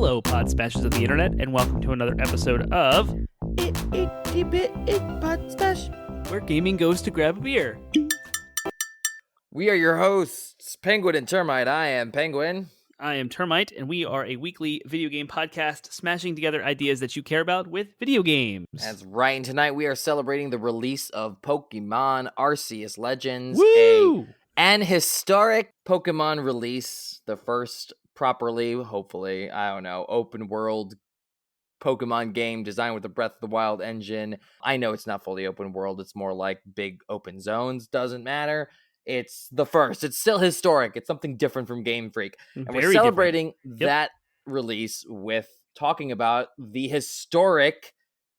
Hello, Pod Smashers of the Internet, and welcome to another episode of Pod Smash, Where Gaming Goes to Grab a Beer. We are your hosts, Penguin and Termite. I am Penguin. I am Termite, and we are a weekly video game podcast smashing together ideas that you care about with video games. That's right, and tonight we are celebrating the release of Pokemon Arceus Legends, Woo! an historic Pokemon release, the first properly, hopefully, open world Pokemon game designed with the Breath of the Wild engine. I know it's not fully open world, it's more like big open zones, doesn't matter. It's the first. It's still historic. It's something different from Game Freak. And we're celebrating that release with talking about the historic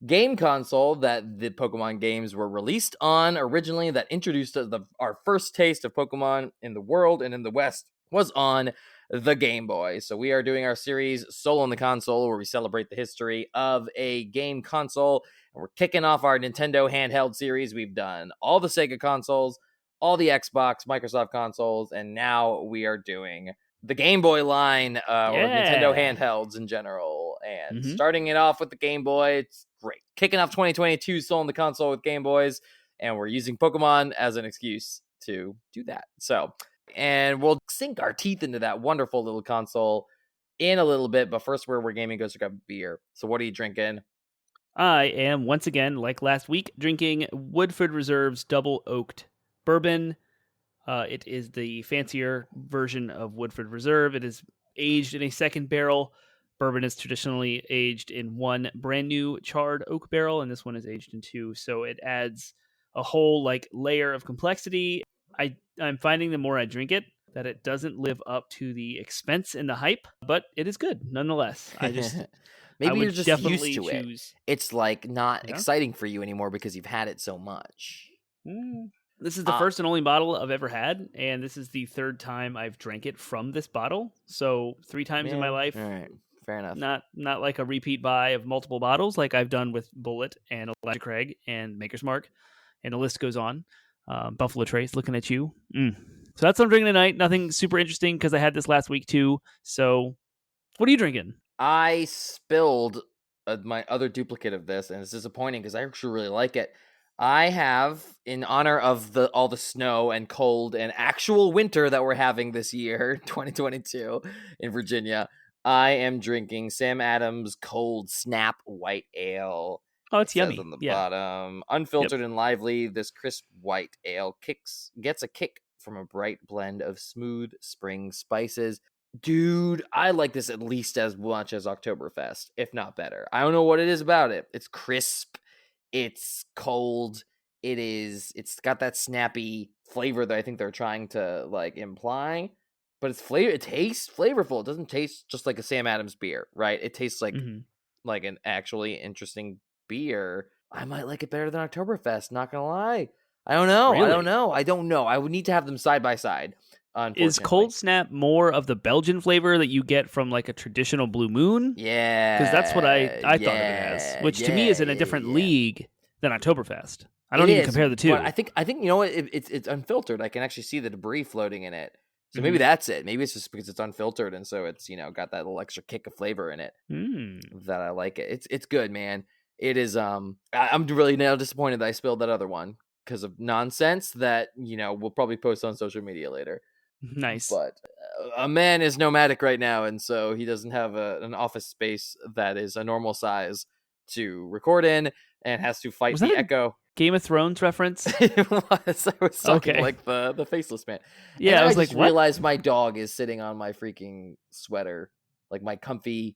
game console that the Pokemon games were released on originally, that introduced our first taste of Pokemon in the world and in the West was on the Game Boy. So we are doing our series Soul on the Console, where we celebrate the history of a game console. And we're kicking off our Nintendo handheld series. We've done all the Sega consoles, all the Xbox, Microsoft consoles, and now we are doing the Game Boy line, or Nintendo handhelds in general. And starting it off with the Game Boy, it's great. Kicking off 2022 Soul on the Console with Game Boys, and we're using Pokemon as an excuse to do that. And we'll sink our teeth into that wonderful little console in a little bit, but first, where gaming goes to grab a beer. So what are you drinking? I am, once again, like last week, drinking Woodford Reserve's Double Oaked Bourbon. It is the fancier version of Woodford Reserve. It is aged in a second barrel. Bourbon is traditionally aged in one brand new charred oak barrel, and this one is aged in two. So it adds a whole layer of complexity. I'm finding the more I drink it that it doesn't live up to the expense and the hype, but it is good nonetheless. Maybe you're just used to it. It's not exciting for you anymore because you've had it so much. This is the first and only bottle I've ever had, and this is the third time I've drank it from this bottle. So 3 times in my life. All right, fair enough. Not like a repeat buy of multiple bottles like I've done with Bullet and Elijah Craig and Maker's Mark, and the list goes on. Buffalo Trace, looking at you. So that's what I'm drinking tonight. Nothing super interesting because I had this last week too. So what are you drinking? I spilled my other duplicate of this, and it's disappointing because I actually really like it. I have, in honor of all the snow and cold and actual winter that we're having this year, 2022 in Virginia, I am drinking Sam Adams Cold Snap White Ale. Oh, it's yummy. On the bottom, unfiltered and lively, this crisp white ale gets a kick from a bright blend of smooth spring spices. Dude, I like this at least as much as Oktoberfest, if not better. I don't know what it is about it. It's crisp. It's cold. It's got that snappy flavor that I think they're trying to imply, but it tastes flavorful. It doesn't taste just like a Sam Adams beer, right? It tastes like an actually interesting beer. I might like it better than Oktoberfest, not gonna lie. I don't know. Really? I don't know. I would need to have them side by side. Is Cold Snap more of the Belgian flavor that you get from a traditional Blue Moon? Yeah. Because that's what I thought of it as, which to me is in a different league than Oktoberfest. I don't even compare the two. But I think you know what? It's unfiltered. I can actually see the debris floating in it. So maybe that's it. Maybe it's just because it's unfiltered, and so it's got that little extra kick of flavor in it that I like it. It's good, man. It is. I'm really now disappointed that I spilled that other one because of nonsense that we'll probably post on social media later. Nice. But a man is nomadic right now, and so he doesn't have an office space that is a normal size to record in, and has to fight the echo. Game of Thrones reference? It was. I was talking like the faceless man. Yeah, and I was just realized my dog is sitting on my freaking sweater, my comfy,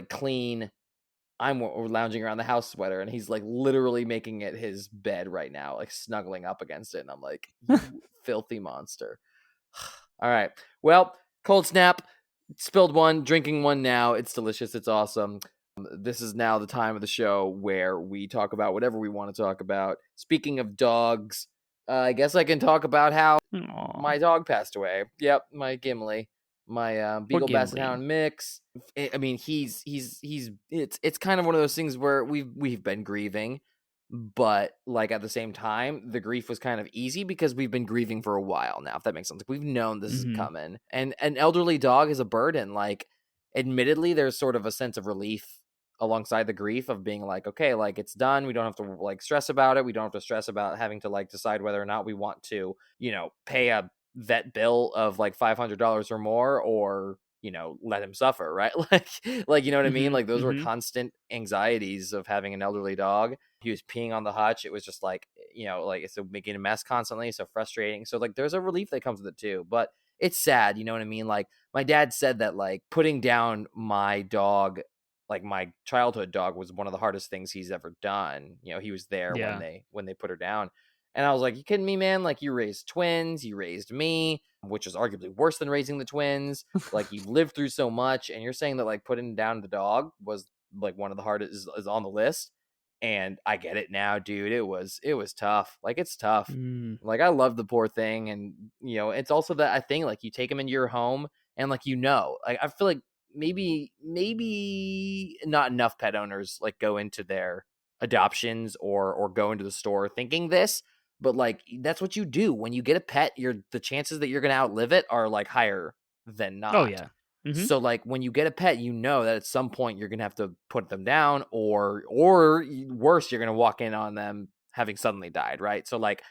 clean. I'm lounging around the house sweater, and he's literally making it his bed right now, snuggling up against it, and I'm like, you filthy monster. All right. Well, Cold Snap, spilled one, drinking one now. It's delicious. It's awesome. This is now the time of the show where we talk about whatever we want to talk about. Speaking of dogs, I guess I can talk about how my dog passed away. Yep, my Gimli, my Beagle Basset Hound mix. I mean, it's kind of one of those things where we've been grieving. But at the same time, the grief was kind of easy because we've been grieving for a while now, if that makes sense. We've known this is coming, and an elderly dog is a burden. admittedly, there's sort of a sense of relief alongside the grief of being like, okay, like it's done. We don't have to like stress about it. We don't have to stress about having to like decide whether or not we want to, pay a vet bill of like $500 or more, or let him suffer, right? Like you know what I mean? Like those were constant anxieties of having an elderly dog. He was peeing on the hutch. It was just like, like it's making a mess constantly, so frustrating. So like there's a relief that comes with it too, but it's sad, you know what I mean? Like my dad said that like putting down my dog, like my childhood dog, was one of the hardest things he's ever done. He was there when they put her down. And I was like, you kidding me, man? Like, you raised twins, you raised me, which is arguably worse than raising the twins. Like, you lived through so much, and you're saying that like putting down the dog was like one of the hardest is on the list. And I get it now, dude. It was tough. Like, it's tough. Like, I love the poor thing, and it's also that I think like you take him into your home, and like like I feel like maybe not enough pet owners like go into their adoptions or go into the store thinking this, but like that's what you do when you get a pet. The chances that you're gonna outlive it are like higher than not. Oh yeah. So like when you get a pet, that at some point you're gonna have to put them down, or worse, you're gonna walk in on them having suddenly died, right? So like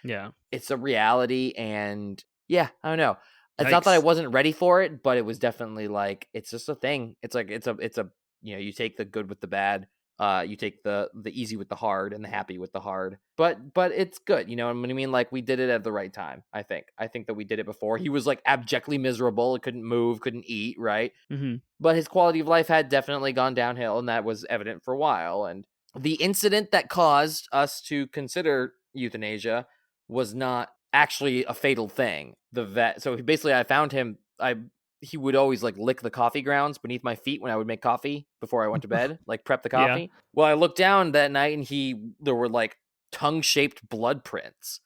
it's a reality, and I don't know. It's not that I wasn't ready for it, but it was definitely like it's just a thing. It's like it's a you take the good with the bad. You take the easy with the hard and the happy with the hard, but it's good. You know what I mean? Like we did it at the right time. I think that we did it before. He was like abjectly miserable. Couldn't move, couldn't eat, right? But his quality of life had definitely gone downhill, and that was evident for a while. And the incident that caused us to consider euthanasia was not actually a fatal thing. The vet, so basically I found him, he would always like lick the coffee grounds beneath my feet when I would make coffee before I went to bed, like prep the coffee. Well, I looked down that night, and there were like tongue-shaped blood prints.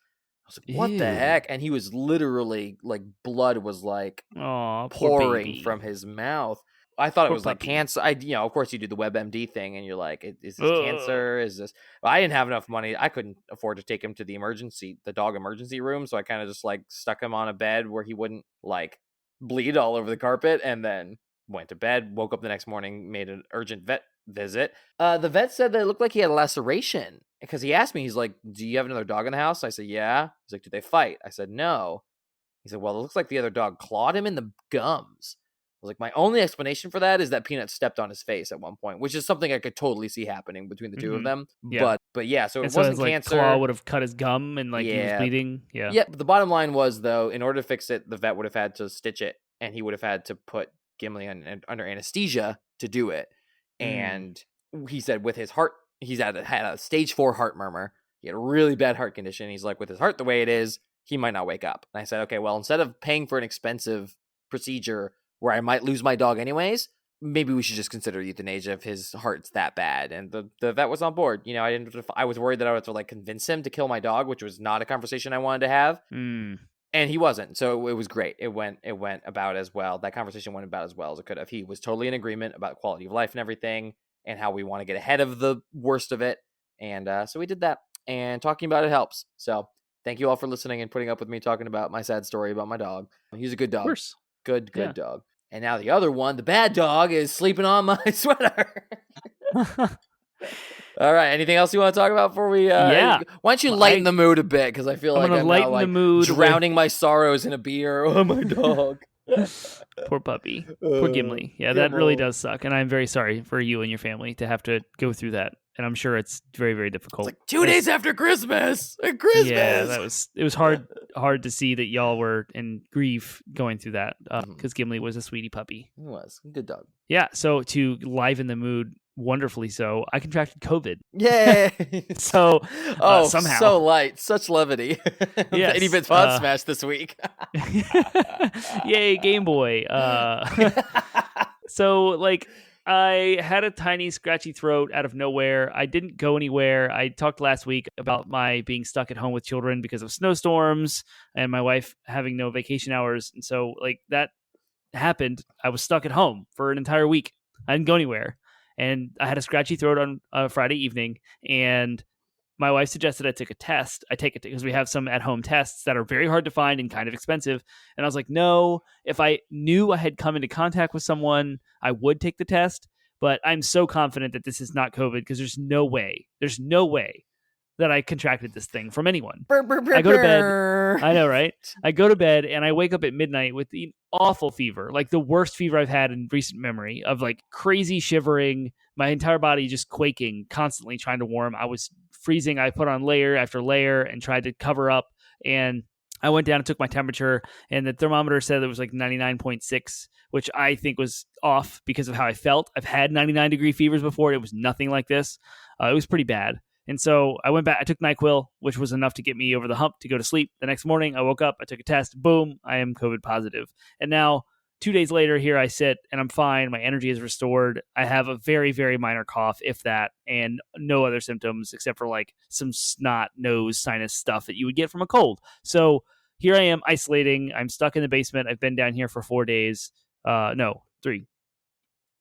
I was like, what the heck? And he was literally like, blood was like pouring from his mouth. I thought it was like cancer. Of course you do the WebMD thing, and you're like, is this cancer? Is this? Well, I didn't have enough money. I couldn't afford to take him to the dog emergency room. So I kind of just like stuck him on a bed where he wouldn't like bleed all over the carpet, and then went to bed. Woke up the next morning, made an urgent vet visit. The vet said that it looked like he had a laceration, because he asked me, he's like, do you have another dog in the house? I said, yeah. He's like, did they fight? I said, no. He said, well, it looks like the other dog clawed him in the gums. I was like, my only explanation for that is that Peanut stepped on his face at one point, which is something I could totally see happening between the two of them. But yeah, so it wasn't cancer. Claw would have cut his gum, and like he was bleeding. Yeah. But the bottom line was, though, in order to fix it, the vet would have had to stitch it, and he would have had to put Gimli under anesthesia to do it. And he said with his heart, he's had a stage 4 heart murmur. He had a really bad heart condition. He's like, with his heart the way it is, he might not wake up. And I said, okay, well, instead of paying for an expensive procedure where I might lose my dog anyways, maybe we should just consider euthanasia if his heart's that bad. And the vet was on board. I was worried that I would have to like convince him to kill my dog, which was not a conversation I wanted to have. And he wasn't. So it was great. It went about as well. That conversation went about as well as it could have. He was totally in agreement about quality of life and everything, and how we want to get ahead of the worst of it. And so we did that, and talking about it helps. So thank you all for listening and putting up with me talking about my sad story about my dog. He's a good dog. Of course. Good dog. And now the other one, the bad dog, is sleeping on my sweater. All right. Anything else you want to talk about before we? Why don't you lighten the mood a bit? Because I feel like I'm now like the mood drowning my sorrows in a beer. Oh, my dog. Poor puppy. Poor Gimli. Yeah, that really does suck. And I'm very sorry for you and your family to have to go through that. And I'm sure it's very, very difficult. It's like 2 days after Christmas. Yeah, it was hard to see that y'all were in grief going through that, because Gimli was a sweetie puppy. He was. Good dog. Yeah, so to liven the mood, wonderfully so, I contracted COVID. Yay! So somehow, so light, such levity. Yes, 80-bit Pod Smash this week. Yay, Game Boy. So like, I had a tiny scratchy throat out of nowhere. I didn't go anywhere. I talked last week about my being stuck at home with children because of snowstorms and my wife having no vacation hours. And so like that happened. I was stuck at home for an entire week. I didn't go anywhere. And I had a scratchy throat on Friday evening, and my wife suggested I take a test. I take it because we have some at-home tests that are very hard to find and kind of expensive. And I was like, no, if I knew I had come into contact with someone, I would take the test. But I'm so confident that this is not COVID because there's no way that I contracted this thing from anyone. I go to bed. I know, right? I go to bed and I wake up at midnight with the awful fever, like the worst fever I've had in recent memory, of like crazy shivering, my entire body just quaking, constantly trying to warm. I was freezing. I put on layer after layer and tried to cover up. And I went down and took my temperature, and the thermometer said it was like 99.6, which I think was off because of how I felt. I've had 99-degree fevers before. It was nothing like this. It was pretty bad. And so I went back, I took NyQuil, which was enough to get me over the hump to go to sleep. The next morning, I woke up, I took a test, boom, I am COVID positive. And now, 2 days later, here I sit, and I'm fine. My energy is restored. I have a very, very minor cough, if that, and no other symptoms except for like some snot, nose, sinus stuff that you would get from a cold. So here I am isolating. I'm stuck in the basement. I've been down here for 4 days. No, 3.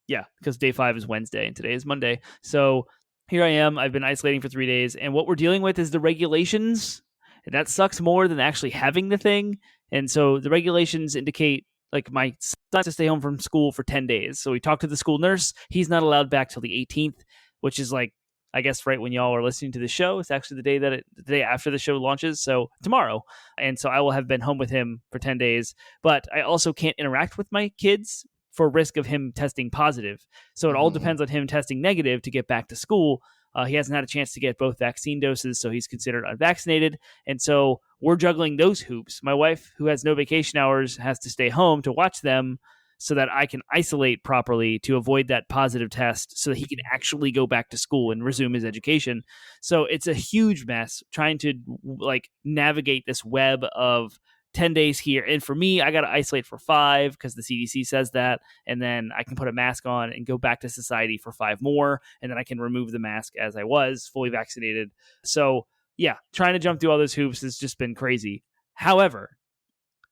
Yeah, because day 5 is Wednesday, and today is Monday. So here I am. I've been isolating for 3 days, and what we're dealing with is the regulations. And that sucks more than actually having the thing. And so the regulations indicate like my son has to stay home from school for 10 days. So we talked to the school nurse. He's not allowed back till the 18th, which is like, I guess right when y'all are listening to the show. It's actually the day after the show launches. So tomorrow. And so I will have been home with him for 10 days. But I also can't interact with my kids for risk of him testing positive. So it all depends on him testing negative to get back to school. He hasn't had a chance to get both vaccine doses, so he's considered unvaccinated. And so we're juggling those hoops. My wife, who has no vacation hours, has to stay home to watch them so that I can isolate properly to avoid that positive test so that he can actually go back to school and resume his education. So it's a huge mess trying to like navigate this web of 10 days here. And for me, I got to isolate for 5 because the CDC says that. And then I can put a mask on and go back to society for 5 more. And then I can remove the mask as I was fully vaccinated. So yeah, trying to jump through all those hoops has just been crazy. However,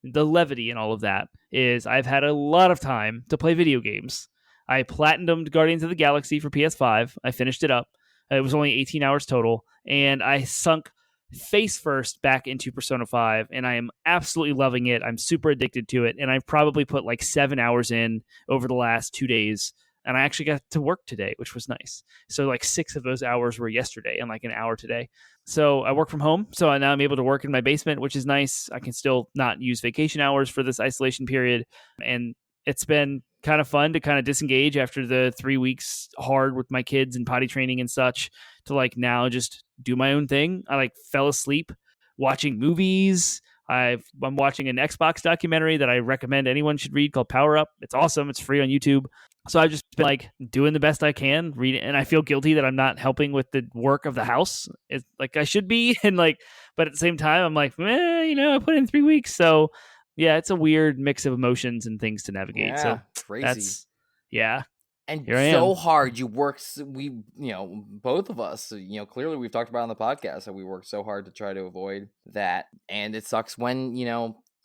the levity in all of that is I've had a lot of time to play video games. I platinumed Guardians of the Galaxy for PS5. I finished it up. It was only 18 hours total. And I sunk face first back into Persona 5, and I am absolutely loving it. I'm super addicted to it, and I've probably put like 7 hours in over the last 2 days, and I actually got to work today, which was nice. So like 6 of those hours were yesterday and like an hour today. So I work from home, so now I'm able to work in my basement, which is nice. I can still not use vacation hours for this isolation period, and it's been kind of fun to kind of disengage after the 3 weeks hard with my kids and potty training and such, to like now just do my own thing. I like fell asleep watching movies. I'm watching an Xbox documentary that I recommend anyone should read called Power Up. It's awesome. It's free on YouTube. So I've just been like doing the best I can, reading, and I feel guilty that I'm not helping with the work of the house. It's like I should be, and like, but at the same time, I'm like, I put in 3 weeks, so yeah, it's a weird mix of emotions and things to navigate. Yeah, so crazy. Yeah. And Here I so am. hard. You work, both of us, clearly we've talked about on the podcast that we work so hard to try to avoid that. And it sucks when,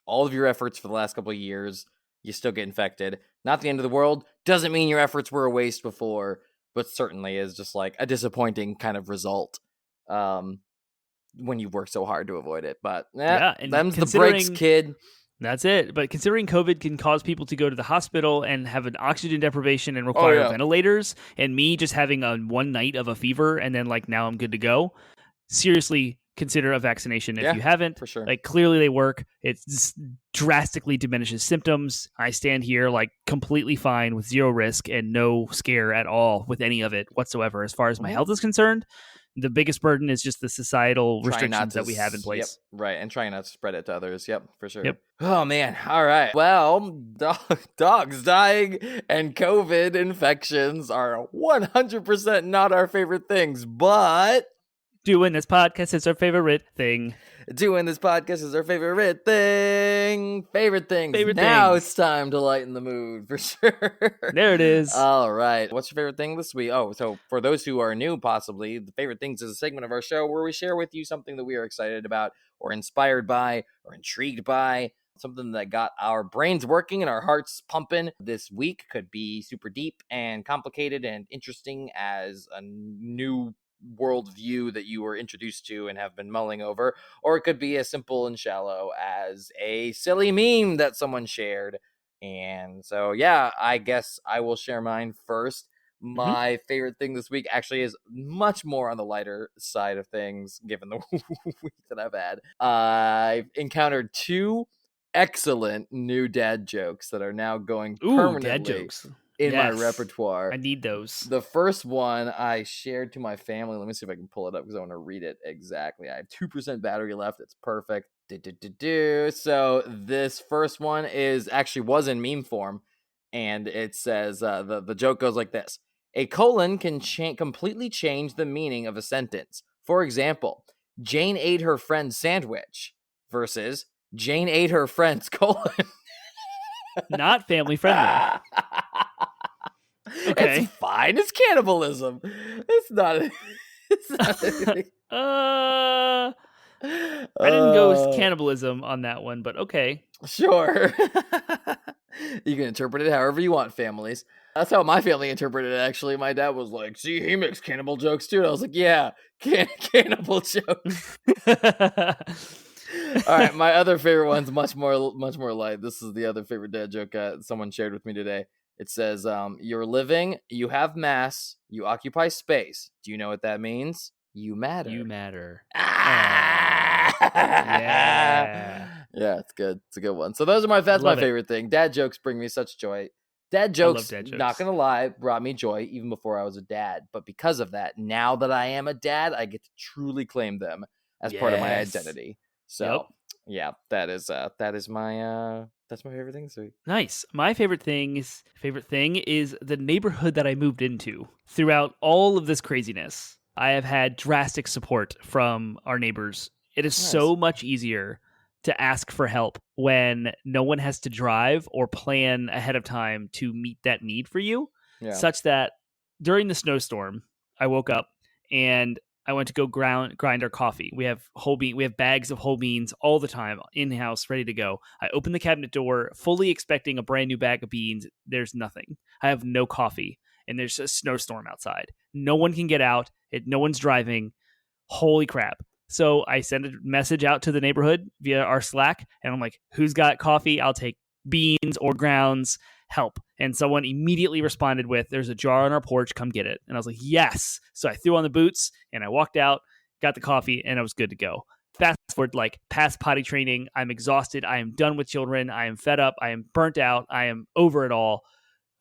all of your efforts for the last couple of years, you still get infected. Not the end of the world. Doesn't mean your efforts were a waste before, but certainly is just like a disappointing kind of result when you work so hard to avoid it. But and them's the breaks, kid. That's it. But considering COVID can cause people to go to the hospital and have an oxygen deprivation and require ventilators, and me just having a 1 night of a fever and then like now I'm good to go, seriously consider a vaccination if you haven't. For sure. Like clearly they work. It drastically diminishes symptoms. I stand here like completely fine with 0 risk and no scare at all with any of it whatsoever as far as my health is concerned. The biggest burden is just the societal restrictions that we have in place. Yep, right, and trying not to spread it to others. Yep, for sure. Yep. Oh, man. All right. Well, dogs dying and COVID infections are 100% not our favorite things, but doing this podcast is our favorite thing. Doing this podcast is our favorite thing. Favorite things. Now it's time to lighten the mood, for sure. There it is. All right. What's your favorite thing this week? Oh, so for those who are new, possibly, the Favorite Things is a segment of our show where we share with you something that we are excited about or inspired by or intrigued by. Something that got our brains working and our hearts pumping this week. Could be super deep and complicated and interesting as a new worldview that you were introduced to and have been mulling over, or it could be as simple and shallow as a silly meme that someone shared. And so, yeah, I guess I will share mine first. Mm-hmm. My favorite thing this week actually is much more on the lighter side of things, given the week that I've had. I've encountered 2 excellent new dad jokes that are now going Ooh, dad permanently jokes. in my Yes. repertoire. I need those. The first one I shared to my family. Let me see if I can pull it up because I want to read it exactly. I have 2% battery left. It's perfect. So this first one was in meme form, and it says the joke goes like this: a colon can completely change the meaning of a sentence. For example, Jane ate her friend's sandwich versus Jane ate her friend's colon. Not family friendly. Okay. It's fine. It's cannibalism. It's not. It's not anything. I didn't go cannibalism on that one, but okay. Sure. You can interpret it however you want, families. That's how my family interpreted it, actually. My dad was like, see, he makes cannibal jokes too. And I was like, yeah, cannibal jokes. All right, my other favorite one's much more light. This is the other favorite dad joke someone shared with me today. It says, you're living, you have mass, you occupy space. Do you know what that means? You matter. You matter. Yeah. Yeah, it's good. It's a good one. So that's my favorite thing. Dad jokes bring me such joy. Dad jokes, not gonna lie, brought me joy even before I was a dad. But because of that, now that I am a dad, I get to truly claim them as part of my identity. So yeah, that is my that's my favorite thing this week. Nice. My favorite thing is the neighborhood that I moved into. Throughout all of this craziness, I have had drastic support from our neighbors. It is so much easier to ask for help when no one has to drive or plan ahead of time to meet that need for you. Yeah. Such that during the snowstorm, I woke up and I went to go grind our coffee. We have bags of whole beans all the time in-house, ready to go. I open the cabinet door, fully expecting a brand new bag of beans. There's nothing. I have no coffee, and there's a snowstorm outside. No one can get out. No one's driving. Holy crap. So I send a message out to the neighborhood via our Slack, and I'm like, who's got coffee? I'll take beans or grounds. Help. And someone immediately responded with, there's a jar on our porch, come get it. And I was like, yes. So I threw on the boots and I walked out, got the coffee, and I was good to go. Fast forward, past potty training, I'm exhausted. I am done with children. I am fed up. I am burnt out. I am over it all.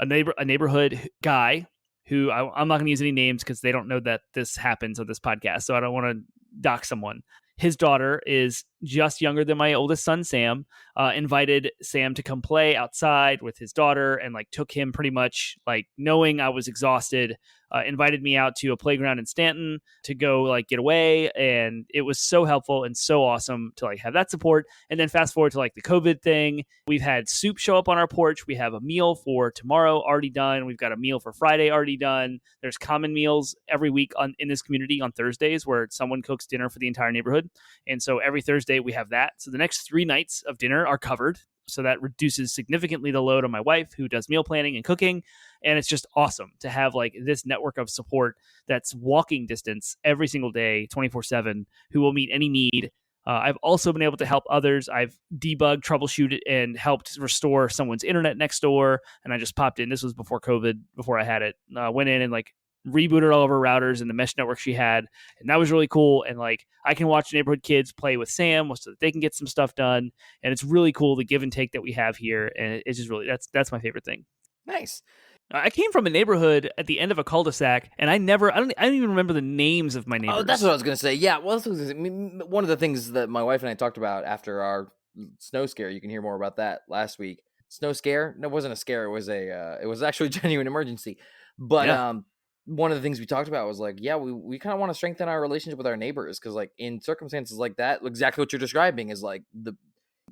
A neighborhood guy who I'm not going to use any names because they don't know that this happens on this podcast. So I don't want to dox someone. His daughter is just younger than my oldest son, Sam, invited Sam to come play outside with his daughter and took him pretty much knowing I was exhausted, invited me out to a playground in Stanton to go get away. And it was so helpful and so awesome to have that support. And then fast forward to the COVID thing. We've had soup show up on our porch. We have a meal for tomorrow already done. We've got a meal for Friday already done. There's common meals every week in this community on Thursdays where someone cooks dinner for the entire neighborhood. And so every Thursday we have that. So the next 3 nights of dinner are covered. So that reduces significantly the load on my wife who does meal planning and cooking. And it's just awesome to have this network of support that's walking distance every single day, 24/7, who will meet any need. I've also been able to help others. I've debugged, troubleshooted, and helped restore someone's internet next door. And I just popped in. This was before COVID, before I had it. Went in and rebooted all of her routers and the mesh network she had, and that was really cool. And I can watch neighborhood kids play with Sam so that they can get some stuff done, and it's really cool the give and take that we have here. And it's just really that's my favorite thing. Nice. I came from a neighborhood at the end of a cul-de-sac, and I don't even remember the names of my neighbors. Oh, that's what I was gonna say. Yeah, well, one of the things that my wife and I talked about after our snow scare. You can hear more about that last week. Snow scare? No, it wasn't a scare. It was actually a genuine emergency. But one of the things we talked about was we kind of want to strengthen our relationship with our neighbors because in circumstances like that, exactly what you're describing is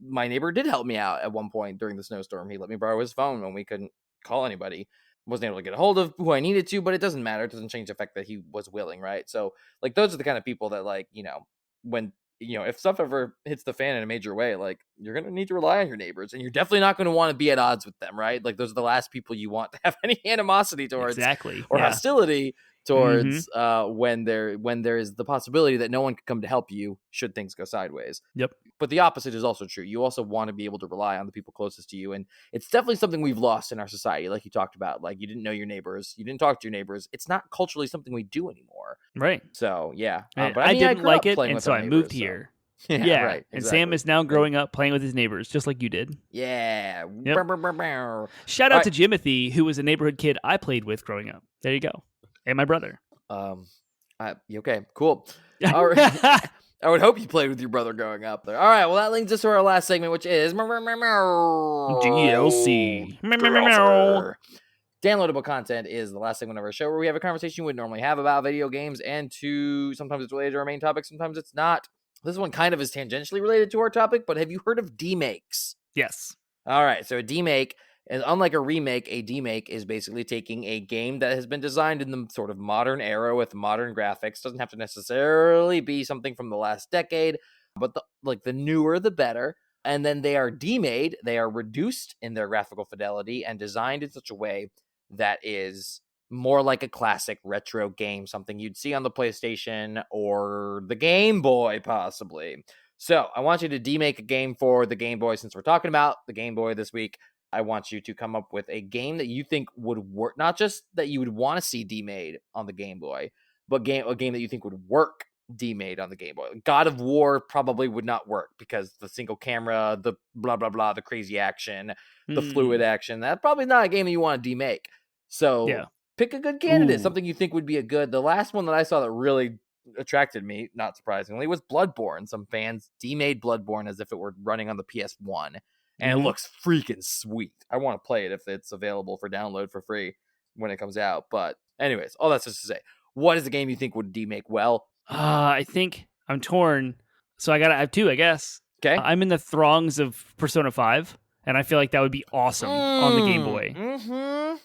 my neighbor did help me out at one point during the snowstorm. He let me borrow his phone when we couldn't call anybody. Wasn't able to get a hold of who I needed to, but it doesn't matter. It doesn't change the fact that he was willing, right? So those are the kind of people that when if stuff ever hits the fan in a major way, you're going to need to rely on your neighbors, and you're definitely not going to want to be at odds with them, right? Those are the last people you want to have any animosity towards exactly. or hostility Mm-hmm. towards when there is the possibility that no one could come to help you should things go sideways. Yep. But the opposite is also true. You also want to be able to rely on the people closest to you. And it's definitely something we've lost in our society. Like you talked about, like you didn't know your neighbors. You didn't talk to your neighbors. It's not culturally something we do anymore. Right. So, yeah. And But I I didn't grew like up it, playing and with so our I moved neighbors, so. here. Yeah, right. And Exactly. Sam is now growing up playing with his neighbors, just like you did. Yeah. Yep. Shout out to Jimothy, who was a neighborhood kid I played with growing up. There you go. And my brother. Okay, cool. All right. I would hope you played with your brother growing up there. All right, well, that leads us to our last segment, which is DLC. Downloadable content is the last segment of our show where we have a conversation we would normally have about video games, and sometimes it's related to our main topic, sometimes it's not. This one kind of is tangentially related to our topic, but have you heard of demakes? Yes. All right, so a demake, and unlike a remake, a demake is basically taking a game that has been designed in the sort of modern era with modern graphics. Doesn't have to necessarily be something from the last decade, but the newer the better. And then they are demade, they are reduced in their graphical fidelity and designed in such a way that is more like a classic retro game, something you'd see on the PlayStation or the Game Boy, possibly. So I want you to demake a game for the Game Boy. Since we're talking about the Game Boy this week, I want you to come up with a game that you think would work, not just that you would want to see demade on the Game Boy, but a game that you think would work demade on the Game Boy. God of War probably would not work because the single camera, the blah, blah, blah, the crazy action, the fluid action, that's probably not a game that you want to demake. So pick a good candidate, something you think would be the last one that I saw that really attracted me, not surprisingly, was Bloodborne. Some fans demade Bloodborne as if it were running on the PS1, and it looks freaking sweet. I want to play it if it's available for download for free when it comes out. But anyways, all that's just to say, what is the game you think would demake well? I think I'm torn. So I have two, I guess. Okay. I'm in the throngs of Persona 5, and I feel like that would be awesome on the Game Boy. Mm-hmm.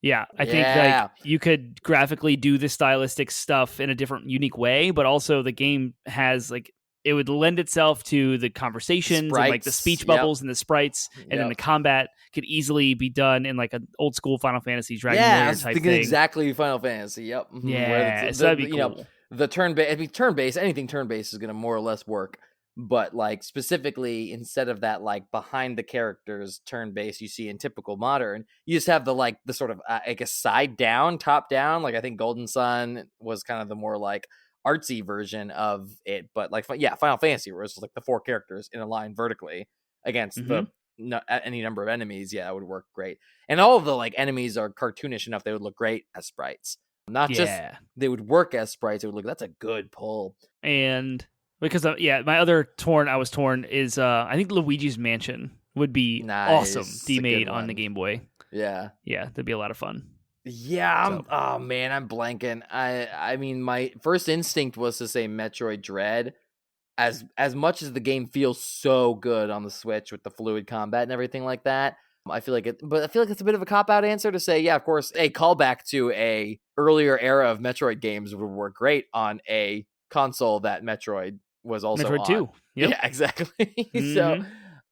Yeah, I think like you could graphically do the stylistic stuff in a different, unique way, but also the game has like it would lend itself to the conversations and like the speech bubbles and the sprites, and then the combat could easily be done in like an old school Final Fantasy Dragon Warrior type thing. Exactly, Final Fantasy. Yep. Mm-hmm. Yeah, so that'd be cool. The turn-based, anything turn-based is going to more or less work. But like specifically, instead of that like behind the characters turn-based you see in typical modern, you just have the sort of like a side down, top down. Like I think Golden Sun was kind of the more like artsy version of it. But like Final Fantasy, where it's like the four characters in a line vertically against any number of enemies. Yeah, that would work great. And all of the like enemies are cartoonish enough they would look great as sprites. Not just they would work as sprites. It would look, that's a good pull. And because my other I was torn is I think Luigi's Mansion would be awesome demade on the Game Boy. Yeah, that'd be a lot of fun. Yeah, oh man, I'm blanking. I mean, my first instinct was to say Metroid Dread. As much as the game feels so good on the Switch with the fluid combat and everything like that, I feel like it's a bit of a cop-out answer to say, yeah, of course, a callback to a earlier era of Metroid games would work great on a console that Metroid was also Metroid on. 2. Yep. Yeah, exactly. So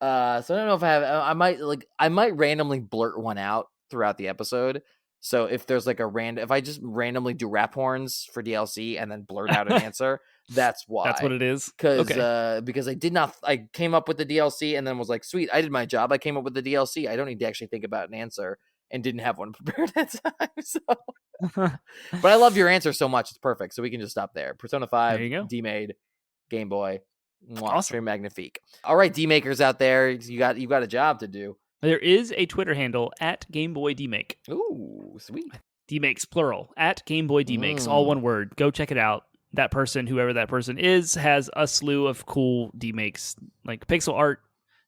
I don't know if I might randomly blurt one out throughout the episode. So if there's like if I just randomly do rap horns for DLC and then blurt out an answer, that's why. That's what it is. Because I came up with the DLC and then was like, sweet, I did my job. I came up with the DLC. I don't need to actually think about an answer, and didn't have one prepared at time. So. But I love your answer so much. It's perfect. So we can just stop there. Persona 5, demade, Game Boy. Awesome. Magnifique. All right, D-makers out there, you got a job to do. There is a Twitter handle at Game Boy DMake. Ooh, sweet. DMakes, plural, at Game Boy DMakes, all one word. Go check it out. That person, whoever that person is, has a slew of cool DMakes, like pixel art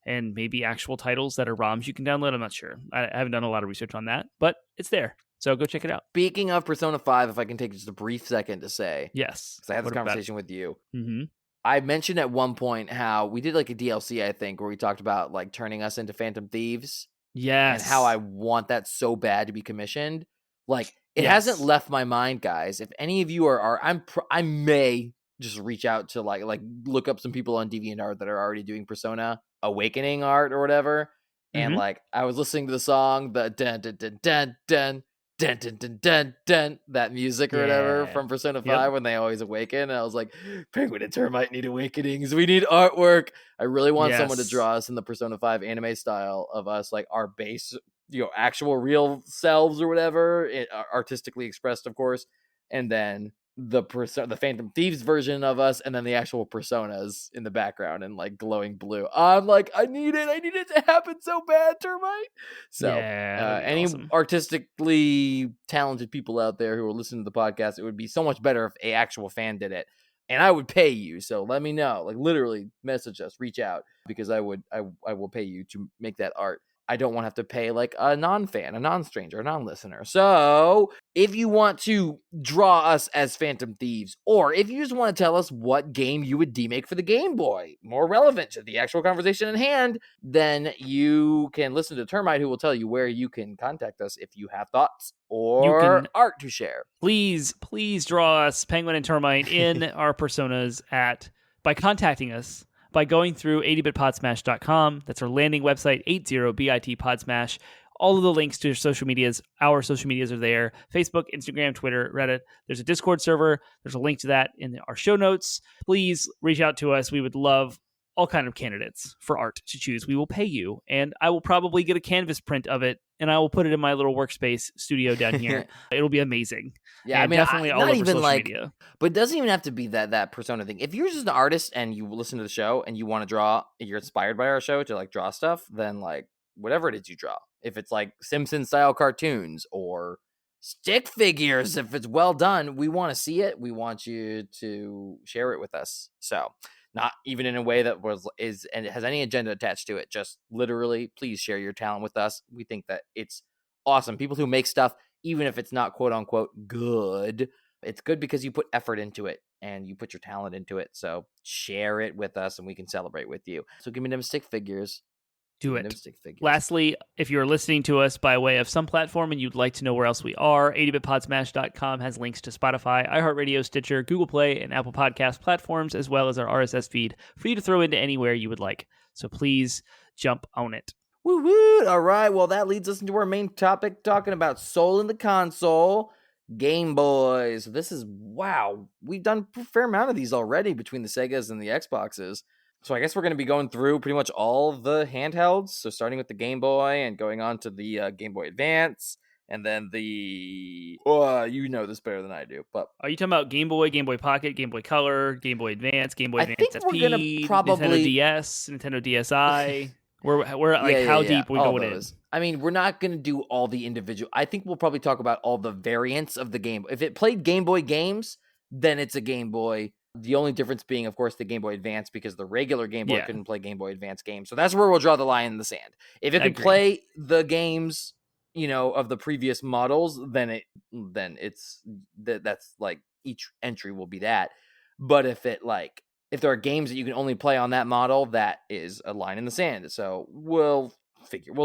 and maybe actual titles that are ROMs you can download. I'm not sure. I haven't done a lot of research on that, but it's there. So go check it out. Speaking of Persona 5, if I can take just a brief second to say. Yes. Because I had this conversation with you. Mm-hmm. I mentioned at one point how we did like a DLC, I think, where we talked about like turning us into Phantom Thieves. Yes. And how I want that so bad to be commissioned. Like, it hasn't left my mind, guys. If any of you I may just reach out to like look up some people on DeviantArt that are already doing Persona Awakening art or whatever. And like, I was listening to the song, the dun dun dun dun dun dun dun dun dun dun, that music or whatever Yeah. from Persona 5 Yep. when they always awaken. And I was like, Penguin and Termite need awakenings. We need artwork. I really want someone to Yes. draw us in the Persona 5 anime style of us, like our base, actual real selves or whatever, artistically expressed, of course. And then the Phantom Thieves version of us, and then the actual personas in the background and like glowing blue. I'm like, I need it to happen so bad, Termite. So Yeah, that'd be any awesome. artistically talented people out there who are listening to the podcast, it would be so much better if a actual fan did it, and I would pay you. So let me know, like literally message us, reach out, because I will pay you to make that art. I don't want to have to pay like a non-fan, a non-stranger, a non-listener. So if you want to draw us as Phantom Thieves, or if you just want to tell us what game you would demake for the Game Boy, more relevant to the actual conversation at hand, then you can listen to Termite, who will tell you where you can contact us if you have thoughts You or can art to share. please draw us Penguin and Termite in our personas by contacting us by going through 80bitpodsmash.com. That's our landing website, 80bitpodsmash. All of the links to our social medias are there. Facebook, Instagram, Twitter, Reddit. There's a Discord server. There's a link to that in our show notes. Please reach out to us. We would love all kind of candidates for art to choose. We will pay you, and I will probably get a canvas print of it, and I will put it in my little workspace studio down here. It'll be amazing. Yeah, And I mean, definitely all not over even social like, media. but it doesn't even have to be that persona thing. If you're just an artist and you listen to the show and you want to draw, you're inspired by our show to like draw stuff, then like whatever it is you draw. If it's like Simpson style cartoons or stick figures, if it's well done, we want to see it. We want you to share it with us. So not even in a way that is and it has any agenda attached to it. Just literally, please share your talent with us. We think that it's awesome. People who make stuff, even if it's not quote unquote good, it's good because you put effort into it and you put your talent into it. So share it with us and we can celebrate with you. So give me them stick figures. Do Give me them it. stick figures. Lastly, if you're listening to us by way of some platform and you'd like to know where else we are, 80bitpodsmash.com has links to Spotify, iHeartRadio, Stitcher, Google Play, and Apple Podcast platforms, as well as our RSS feed for you to throw into anywhere you would like. So please jump on it. Woo woo! All right, well, that leads us into our main topic, talking about Soul in the Console, Game Boys. This is, wow, we've done a fair amount of these already between the Segas and the Xboxes. So I guess we're going to be going through pretty much all the handhelds. So starting with the Game Boy and going on to the Game Boy Advance, and then you know this better than I do, but Are you talking about Game Boy, Game Boy Pocket, Game Boy Color, Game Boy Advance, Game Boy I Advance think we're going SP, to probably... Nintendo DS, Nintendo DSi? We're like, how deep are we all going those. in? I mean, we're not going to do all the individual. I think we'll probably talk about all the variants of the game. If it played Game Boy games, then it's a Game Boy. The only difference being, of course, the Game Boy Advance, because the regular Game Boy couldn't play Game Boy Advance games. So that's where we'll draw the line in the sand. If it could play the games, of the previous models, then that's like each entry will be that. But if there are games that you can only play on that model, that is a line in the sand. So we'll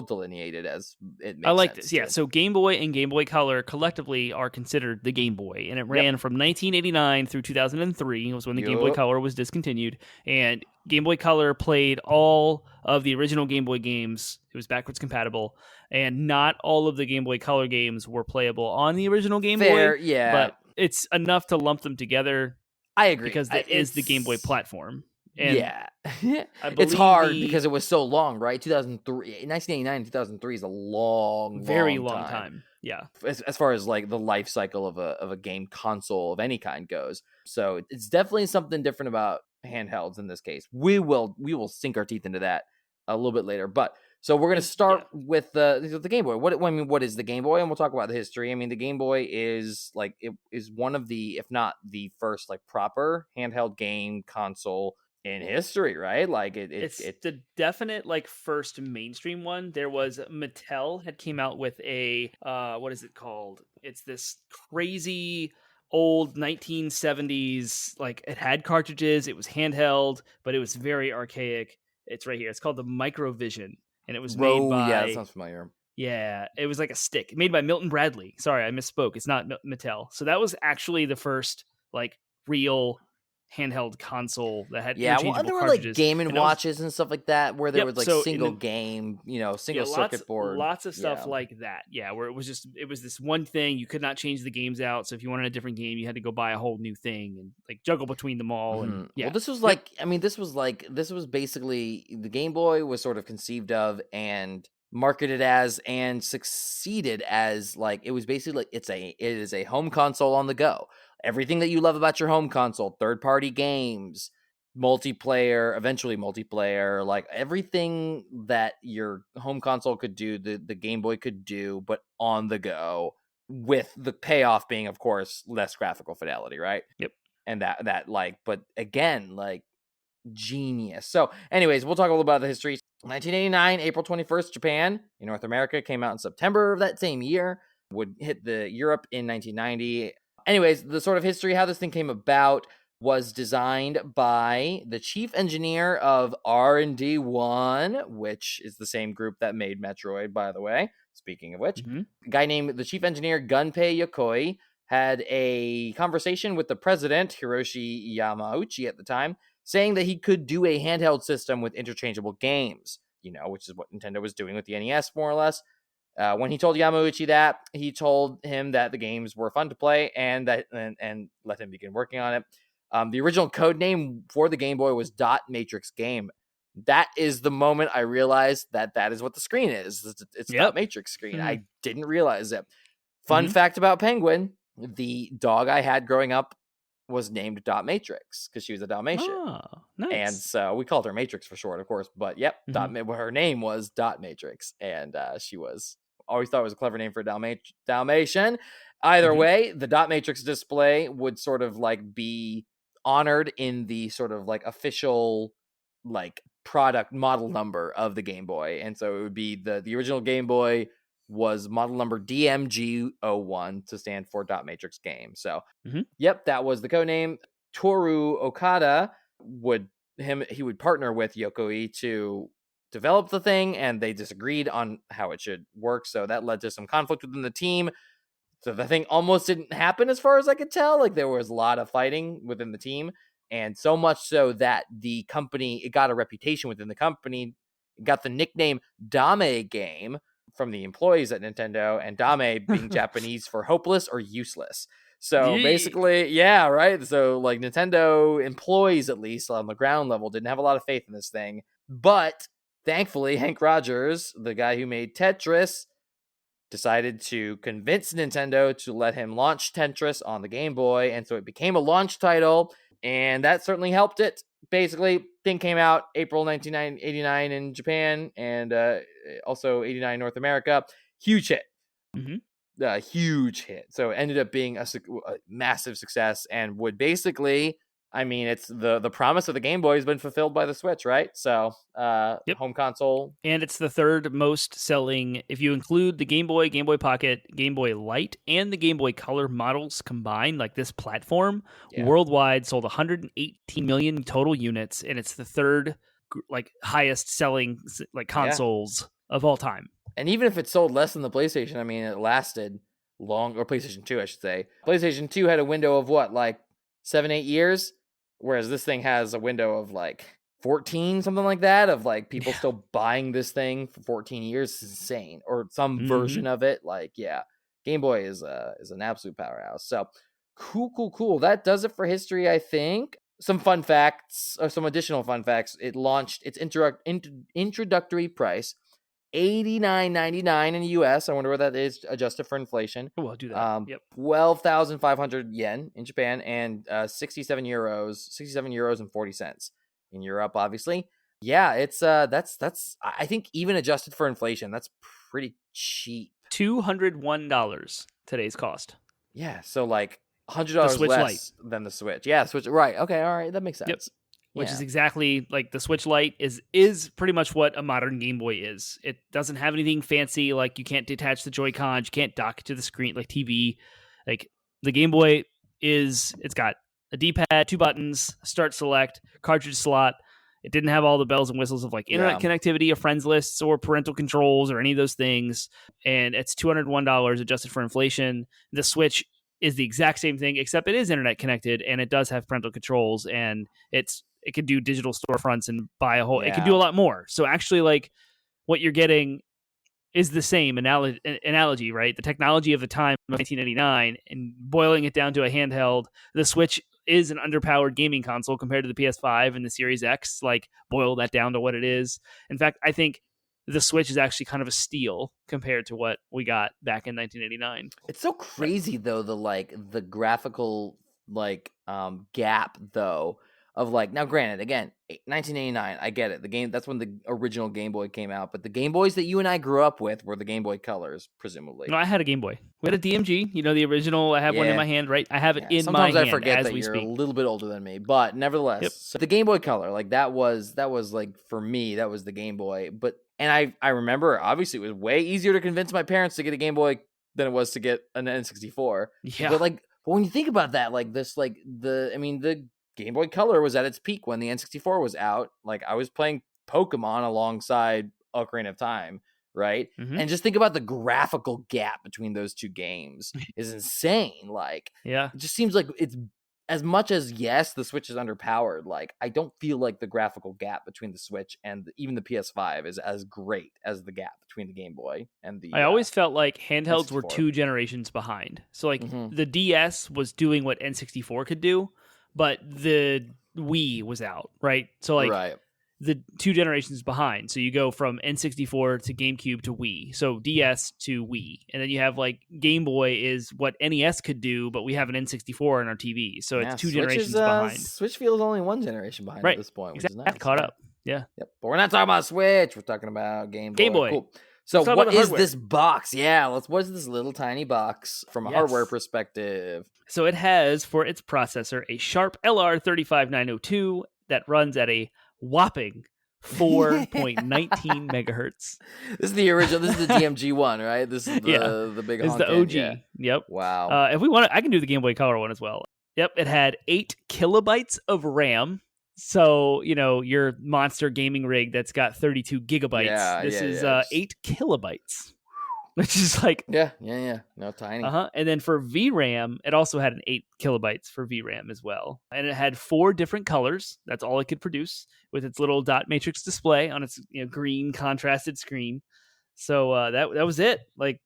delineate it as it makes sense. I like this. Yeah. So Game Boy and Game Boy Color collectively are considered the Game Boy, and it ran from 1989 through 2003. It was when the Game Boy Color was discontinued, and Game Boy Color played all of the original Game Boy games. It was backwards compatible, and not all of the Game Boy Color games were playable on the original Game Boy. Yeah, but it's enough to lump them together. I agree, because it is the Game Boy platform. And yeah, it's hard because it was so long, right? 1989 and 2003 is a very long time. Yeah, as far as like the life cycle of a game console of any kind goes. So it's definitely something different about handhelds in this case. We will sink our teeth into that a little bit later, but. So we're going to start with the Game Boy. What is the Game Boy? And we'll talk about the history. I mean, the Game Boy is it is one of the, if not the first, like proper handheld game console in history, right? Like it's the definite like first mainstream one. There was Mattel had came out with a what is it called? It's this crazy old 1970s, like it had cartridges. It was handheld, but it was very archaic. It's right here. It's called the Microvision. And it was made by... yeah, that sounds familiar. Yeah, it was like a stick. Made by Milton Bradley. Sorry, I misspoke. It's not Mattel. So that was actually the first, like, real handheld console that had Yeah, well, interchangeable there were like cartridges. Game and And that was Watches and stuff like that, where there was like so single game, single circuit board. lots of stuff Yeah. like that. Yeah, where it was this one thing. You could not change the games out. So if you wanted a different game, you had to go buy a whole new thing and like juggle between them all. And yeah, Well, this was Yep. this was basically the Game Boy was sort of conceived of and marketed as and succeeded as like it was basically like it is a home console on the go. Everything that you love about your home console, third party games, multiplayer, eventually multiplayer, like everything that your home console could do, the Game Boy could do, but on the go, with the payoff being, of course, less graphical fidelity, right? Yep. And that like, but again, like genius. So, anyways, we'll talk a little about the history. 1989, April 21st, Japan in North America, came out in September of that same year, would hit the Europe in 1990. Anyways, the sort of history, how this thing came about, was designed by the chief engineer of R&D1, which is the same group that made Metroid, by the way. Speaking of which, a guy named the chief engineer Gunpei Yokoi had a conversation with the president, Hiroshi Yamauchi at the time, saying that he could do a handheld system with interchangeable games, which is what Nintendo was doing with the NES, more or less. When he told Yamauchi that, he told him that the games were fun to play and let him begin working on it. The original code name for the Game Boy was Dot Matrix Game. That is the moment I realized that is what the screen is. It's Dot Matrix screen. I didn't realize it. Fun fact about Penguin, the dog I had growing up was named Dot Matrix because she was a Dalmatian. Oh, nice. And so we called her Matrix for short, of course. But yep, her name was Dot Matrix. And she was, always thought it was a clever name for a Dalmatian. Either way, the Dot Matrix display would sort of like be honored in the sort of like official like product model number of the Game Boy. And so it would be the original Game Boy was model number DMG01 to stand for Dot Matrix Game. So, yep, that was the code name. Toru Okada he would partner with Yokoi to develop the thing, and they disagreed on how it should work. So that led to some conflict within the team. So the thing almost didn't happen as far as I could tell. Like there was a lot of fighting within the team, and so much so that the company, it got a reputation within the company. It got the nickname Dame Game from the employees at Nintendo, and Dame being Japanese for hopeless or useless. So basically, yeah, right? So like Nintendo employees, at least on the ground level, didn't have a lot of faith in this thing. But thankfully, Hank Rogers, the guy who made Tetris, decided to convince Nintendo to let him launch Tetris on the Game Boy. And so it became a launch title, and that certainly helped it. Basically, thing came out April 1989 in Japan, and also 89 in North America. Huge hit. Huge hit. So it ended up being a massive success, and would basically, I mean, it's the promise of the Game Boy has been fulfilled by the Switch, right? So home console. And it's the third most selling, if you include the Game Boy, Game Boy Pocket, Game Boy Light, and the Game Boy Color models combined, like this platform, worldwide sold 118 million total units, and it's the third like highest selling like consoles of all time. And even if it sold less than the PlayStation, I mean, it lasted long, or PlayStation 2, I should say. PlayStation 2 had a window of what, like 7-8 years? Whereas this thing has a window of like 14, something like that, of like people still buying this thing for 14 years. It's insane. Or some version of it. Like, yeah, Game Boy is an absolute powerhouse. So cool. That does it for history, I think. Some fun facts, or some additional fun facts. It launched its introductory price, $89.99 in the US. I wonder what that is adjusted for inflation. Oh, I'll do that. 12,500 yen in Japan, and 67 euros and 40 cents in Europe, obviously. Yeah, it's that's I think even adjusted for inflation, that's pretty cheap. $201 today's cost. Yeah, so like $100 less than the Switch. Yeah, Switch. Right. Okay. All right. That makes sense. Yep. Which is exactly like the Switch Lite is pretty much what a modern Game Boy is. It doesn't have anything fancy, like you can't detach the Joy-Cons, you can't dock to the screen like TV. Like the Game Boy it's got a D-pad, 2 buttons, start select, cartridge slot. It didn't have all the bells and whistles of like internet connectivity or friends lists or parental controls or any of those things. And it's $201 adjusted for inflation. The Switch is the exact same thing, except it is internet connected and it does have parental controls, and it can do digital storefronts and buy a whole. It can do a lot more. So actually, like, what you're getting is the same analogy, right? The technology of the time of 1989, and boiling it down to a handheld. The Switch is an underpowered gaming console compared to the PS5 and the Series X. Like, boil that down to what it is. In fact, I think the Switch is actually kind of a steal compared to what we got back in 1989. It's so crazy though, the graphical gap though of like, now granted, again, 1989, I get it. The game, that's when the original Game Boy came out, but the Game Boys that you and I grew up with were the Game Boy Colors, presumably. No, I had a Game Boy. We had a DMG, the original. I have one in my hand, right? I have it in my hand. Sometimes I forget as that we you're speak. a little bit older than me, but nevertheless, Yep. So the Game Boy Color, like that was like, for me, that was the Game Boy. And I remember, obviously, it was way easier to convince my parents to get a Game Boy than it was to get an N64. Yeah. But when you think about that, the Game Boy Color was at its peak when the N64 was out. Like, I was playing Pokemon alongside Ocarina of Time, right? Mm-hmm. And just think about the graphical gap between those two games is insane. Like, yeah, it just seems like it's, as much as, yes, the Switch is underpowered, like, I don't feel like the graphical gap between the Switch and even the PS5 is as great as the gap between the Game Boy and the... I always felt like handhelds were N64. 2 generations behind. So, like, the DS was doing what N64 could do, but the Wii was out, right? So, like, right. the 2 generations behind. So you go from N64 to GameCube to Wii. So DS to Wii. And then you have, like, Game Boy is what NES could do, but we have an N64 on our TV. So it's 2 generations behind. Switch feels only 1 generation behind at this point, which is nice. Caught up. Yeah. Yep. But we're not talking about Switch. We're talking about Game Boy. Cool. So what is this box? Yeah, what is this little tiny box from a hardware perspective? So it has, for its processor, a Sharp LR35902 that runs at a whopping 4.19 megahertz. This is the original. This is the DMG one, right? This is the big. It's the OG. Yeah. Yep. Wow. If we want, I can do the Game Boy Color one as well. Yep. It had 8 kilobytes of RAM. So, your monster gaming rig that's got 32 gigabytes. This is 8 kilobytes, which is like... Yeah. No, tiny. And then for VRAM, it also had an 8 kilobytes for VRAM as well. And it had 4 different colors. That's all it could produce, with its little dot matrix display on its green contrasted screen. So that was it. Like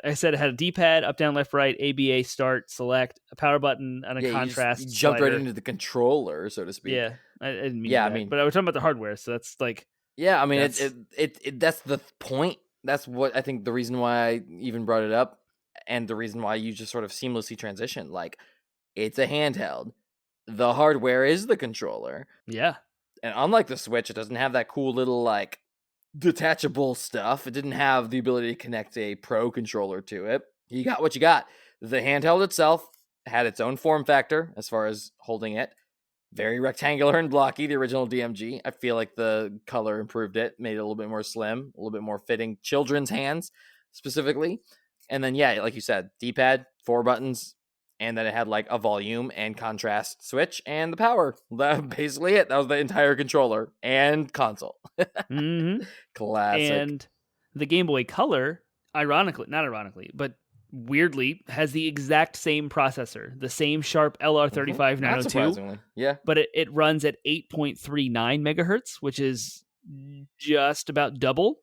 I said, it had a D-pad, up, down, left, right, ABA, start, select, a power button, and a contrast. You jumped right into the controller, so to speak. Yeah, I didn't mean that. But I was talking about the hardware, so that's like... Yeah, I mean, that's the point. That's what I think the reason why I even brought it up, and the reason why you just sort of seamlessly transition. Like, it's a handheld. The hardware is the controller. Yeah. And unlike the Switch, it doesn't have that cool little, like, detachable stuff. It didn't have the ability to connect a Pro controller to it. You got what you got. The handheld itself had its own form factor as far as holding it. Very rectangular and blocky, the original DMG. I feel like the color improved it, made it a little bit more slim, a little bit more fitting children's hands, specifically. And then, yeah, like you said, D-pad, 4 buttons, and then it had, like, a volume and contrast switch, and the power. That was basically it. That was the entire controller and console. Mm-hmm. Classic. And the Game Boy Color, not ironically, but weirdly, has the exact same processor, the same Sharp LR35902. Not surprisingly, yeah. But it runs at 8.39 megahertz, which is just about double.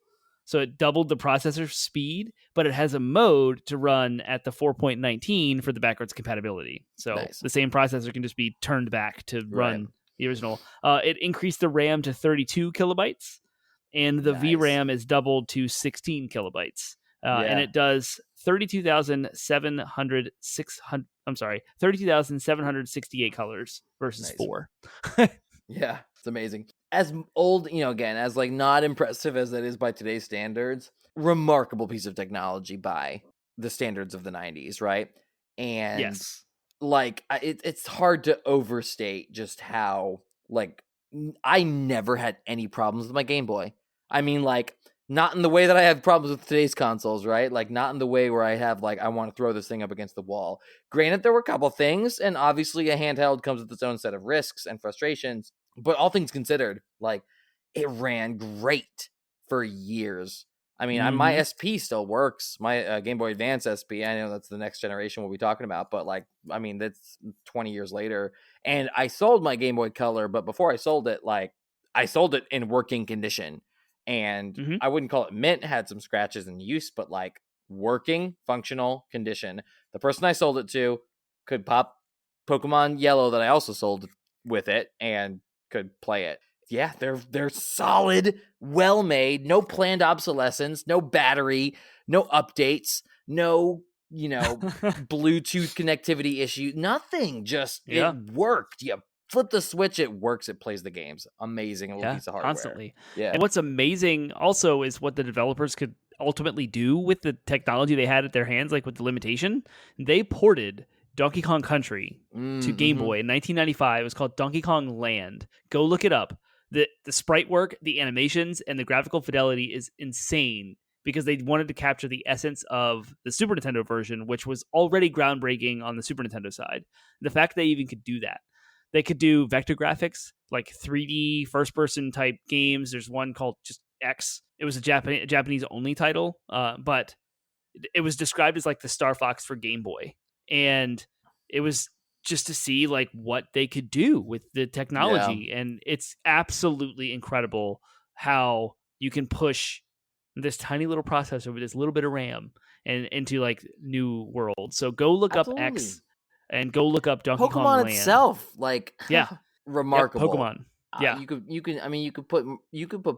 So it doubled the processor speed, but it has a mode to run at the 4.19 for the backwards compatibility. So the same processor can just be turned back to run the original. It increased the RAM to 32 kilobytes, and the VRAM is doubled to 16 kilobytes. And it does 32,768 colors versus 4. Yeah, it's amazing. As old, again, as like not impressive as that is by today's standards, remarkable piece of technology by the standards of the 90s, right? And yes, like it's hard to overstate just how, like, I never had any problems with my Game Boy. I mean, like, not in the way that I have problems with today's consoles, right? Like, not in the way where I have, like, I want to throw this thing up against the wall. Granted, there were a couple things, and obviously a handheld comes with its own set of risks and frustrations, but all things considered, like, it ran great for years. I mean, my Mm-hmm. SP still works. My Game Boy Advance SP. I know that's the next generation we'll be talking about, but like, I mean, that's 20 years later. And I sold my Game Boy Color, but before I sold it, like, I sold it in working condition, and Mm-hmm. I wouldn't call it mint. It had some scratches in use, but like working, functional condition. The person I sold it to could pop Pokemon Yellow that I also sold with it and could play it. Yeah, they're solid, well made, no planned obsolescence, no battery, no updates, no, Bluetooth connectivity issue, nothing. Just it Yeah. worked. You flip the switch, it works, it plays the games. Amazing little Yeah, piece of hardware. constantly. Yeah. And what's amazing also is what the developers could ultimately do with the technology they had at their hands, like with the limitation. They ported Donkey Kong Country to Game Mm-hmm. Boy in 1995. It was called Donkey Kong Land. Go look it up. The sprite work, the animations, and the graphical fidelity is insane because they wanted to capture the essence of the Super Nintendo version, which was already groundbreaking on the Super Nintendo side. The fact they even could do that. They could do vector graphics, like 3D first person type games. There's one called just X. It was a Japanese only title, but it was described as like the Star Fox for Game Boy. And it was just to see like what they could do with the Yeah. technology. And it's absolutely incredible how you can push this tiny little processor with this little bit of RAM and into like new worlds. So go look up Absolutely. X and go look up Donkey Kong Pokemon Land. itself, like Yeah. Yep. remarkable. Pokemon. Yeah. You could put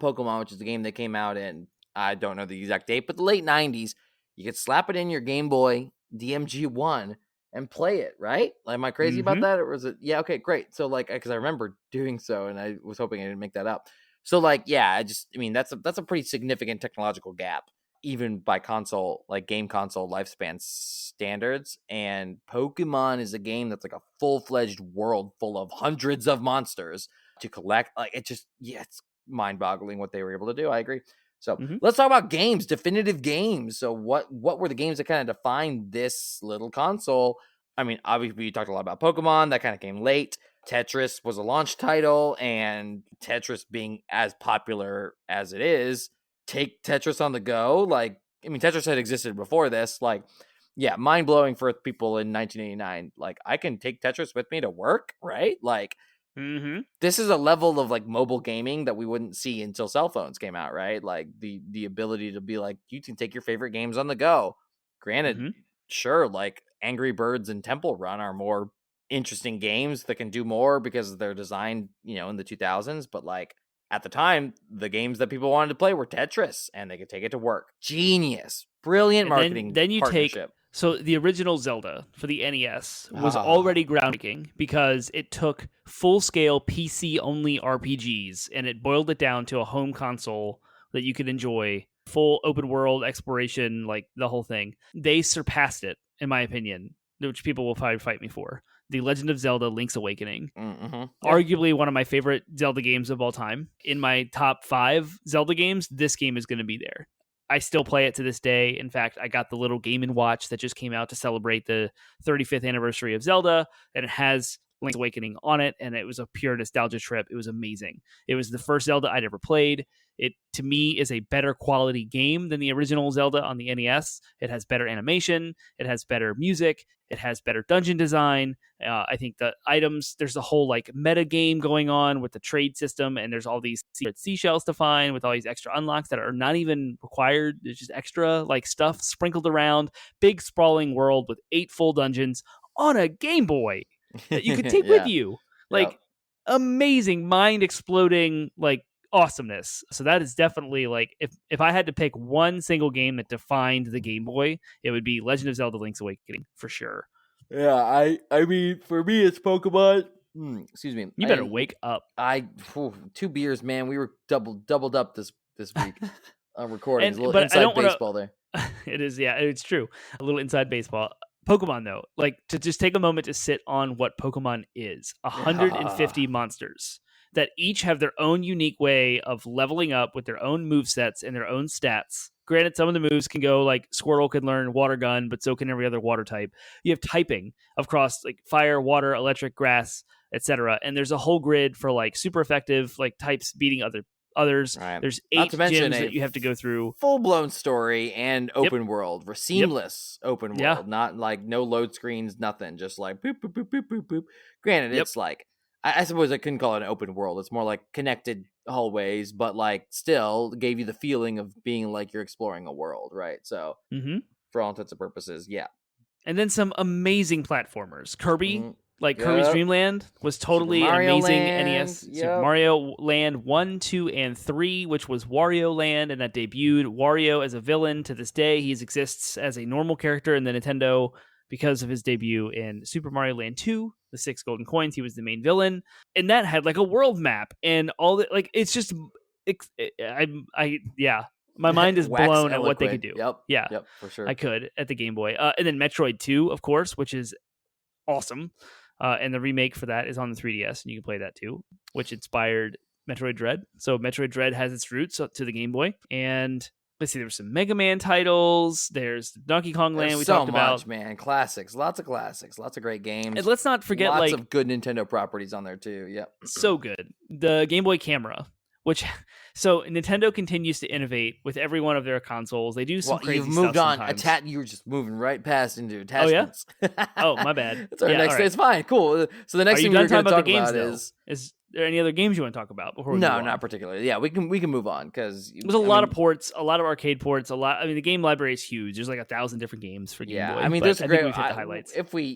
Pokemon, which is the game that came out in, I don't know the exact date, but the late 90s. You could slap it in your Game Boy DMG1 and play it, right? Am I crazy about Mm-hmm. that, or was it? Yeah, okay, great. So like, because I remember doing so, and I was hoping I didn't make that up. So like, yeah, I mean, that's a pretty significant technological gap, even by game console lifespan standards. And Pokemon is a game that's like a full-fledged world full of hundreds of monsters to collect. Like, it's mind-boggling what they were able to do. I agree. So Mm-hmm. let's talk about games, definitive games. So what were the games that kind of defined this little console? I mean, obviously we talked a lot about Pokemon. That kind of came late. Tetris was a launch title, and Tetris being as popular as it is, take Tetris on the go. Like, I mean, Tetris had existed before this. Like, yeah, mind blowing for people in 1989. Like, I can take Tetris with me to work, right? Like, Mm-hmm. this is a level of like mobile gaming that we wouldn't see until cell phones came out, right? Like the ability to be like, you can take your favorite games on the go. Granted, Mm-hmm. sure, like Angry Birds and Temple Run are more interesting games that can do more because they're designed, in the 2000s, but like at the time, the games that people wanted to play were Tetris, and they could take it to work. Genius. Brilliant And then marketing then you take partnership. so the original Zelda for the NES was Ah. already groundbreaking because it took full scale PC only RPGs and it boiled it down to a home console that you could enjoy full open world exploration, like the whole thing. They surpassed it, in my opinion, which people will probably fight me for. The Legend of Zelda: Link's Awakening, Mm-hmm. Yeah. arguably one of my favorite Zelda games of all time. In my top 5 Zelda games, this game is going to be there. I still play it to this day. In fact, I got the little Game & Watch that just came out to celebrate the 35th anniversary of Zelda, and it has Link's Awakening on it, and it was a pure nostalgia trip. It was amazing. It was the first Zelda I'd ever played. It, to me, is a better quality game than the original Zelda on the NES. It has better animation. It has better music. It has better dungeon design. I think the items, there's a whole like meta game going on with the trade system, and there's all these secret seashells to find with all these extra unlocks that are not even required. There's just extra like stuff sprinkled around. Big sprawling world with 8 full dungeons on a Game Boy that you could take with Yeah. you. Yep. Like amazing, mind exploding, like awesomeness. So that is definitely like if I had to pick one single game that defined the Game Boy, it would be Legend of Zelda: Link's Awakening for sure. Yeah, I mean, for me, it's Pokemon. Excuse me. You better wake up. 2 beers, man. We were doubled up this week. Recording. It's a little But I inside don't want baseball there. It is, yeah, it's true. A little inside baseball. Pokemon, though, like to just take a moment to sit on what Pokemon is 150 monsters that each have their own unique way of leveling up with their own move sets and their own stats. Granted, some of the moves can go like Squirtle can learn Water Gun, but so can every other water type. You have typing across like fire, water, electric, grass, etc. And there's a whole grid for like super effective like types beating others. Right. There's Not 8 to mention gyms a that you have to go through. full-blown story and Yep. open world, seamless open Yeah. world, not like no load screens, nothing, just like boop boop boop boop boop boop. Granted, Yep. it's like I suppose I couldn't call it an open world. It's more like connected hallways, but like still gave you the feeling of being like you're exploring a world, right? So Mm-hmm. for all intents and purposes, yeah. And then some amazing platformers. Kirby, Mhm. like Kirby's Yep. Dream Land, was Super totally an Mario amazing Land. NES. Super Yep. Mario Land 1, 2, and 3, which was Wario Land, and that debuted Wario as a villain. To this day, he exists as a normal character in the Nintendo because of his debut in Super Mario Land 2, the 6 golden coins. He was the main villain. And that had like a world map and all that. Like, it's just, yeah. My mind is Wax blown at what they could eloquent. do. Yep. Yeah. Yep, for sure. I could at the Game Boy. And then Metroid 2, of course, which is awesome. And the remake for that is on the 3DS, and you can play that too, which inspired Metroid Dread. So Metroid Dread has its roots to the Game Boy. And let's see, there's some Mega Man titles. There's Donkey Kong Land There's we so talked much, about. man. Classics. Lots of great games. And let's not forget, lots like, of good Nintendo properties on there too. Yep. so good. The Game Boy camera, which so Nintendo continues to innovate with every one of their consoles. They do some crazy you've moved stuff on. sometimes. You were just moving right past into Oh, yeah? attachments. Oh, my bad. That's our Yeah, next. all right. It's fine. Cool. So the next Are you thing we're done going talking to about talk the games, about though? Is there any other games you want to talk about before we move on? not particularly. Yeah, we can move on because There's a lot of ports, a lot of arcade ports, a lot. I mean, the game library is huge. There's like 1,000 different games for Game Boy. I mean, but there's a I great. think we've hit the highlights. If we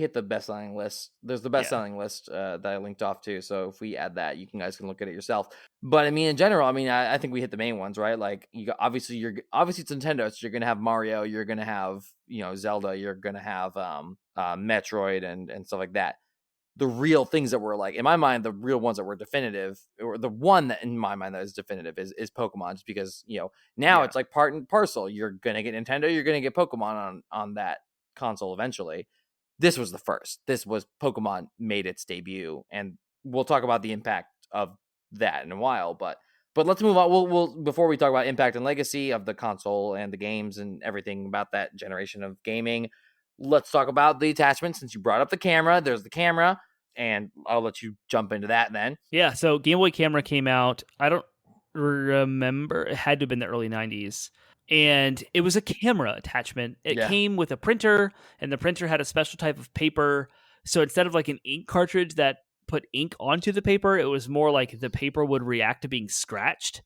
hit the best selling list, there's the best selling list that I linked off to. So if we add that, you guys can look at it yourself. But I mean, in general, I mean, I think we hit the main ones, right? Like obviously it's Nintendo, so you're gonna have Mario, you're gonna have Zelda, you're gonna have Metroid and stuff like that. The real things that were like, in my mind, the real ones that were definitive, or the one that in my mind that is definitive is Pokemon, just because now it's like part and parcel. You're gonna get Nintendo, you're gonna get Pokemon on that console eventually. This was the first. This was Pokemon made its debut, and we'll talk about the impact of that in a while. But let's move on. We'll before we talk about impact and legacy of the console and the games and everything about that generation of gaming, let's talk about the attachment. Since you brought up the camera, there's the camera, and I'll let you jump into that then. Yeah, so Game Boy camera came out, I don't remember, it had to have been the early 90s. And it was a camera attachment. It came with a printer, and the printer had a special type of paper. So instead of like an ink cartridge that put ink onto the paper, it was more like the paper would react to being scratched.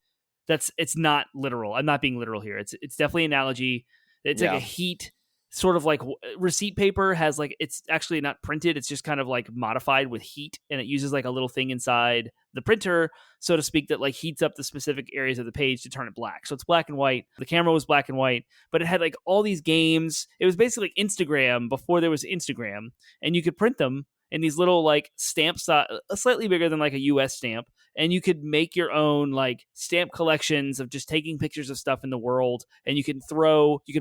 It's not literal. I'm not being literal here. It's definitely an analogy. It's like a heat, sort of like receipt paper has like, it's actually not printed. It's just kind of like modified with heat, and it uses like a little thing inside the printer, so to speak, that like heats up the specific areas of the page to turn it black. So it's black and white. The camera was black and white, but it had like all these games. It was basically like Instagram before there was Instagram, and you could print them in these little like stamps, slightly bigger than like a US stamp. And you could make your own like stamp collections of just taking pictures of stuff in the world, and you can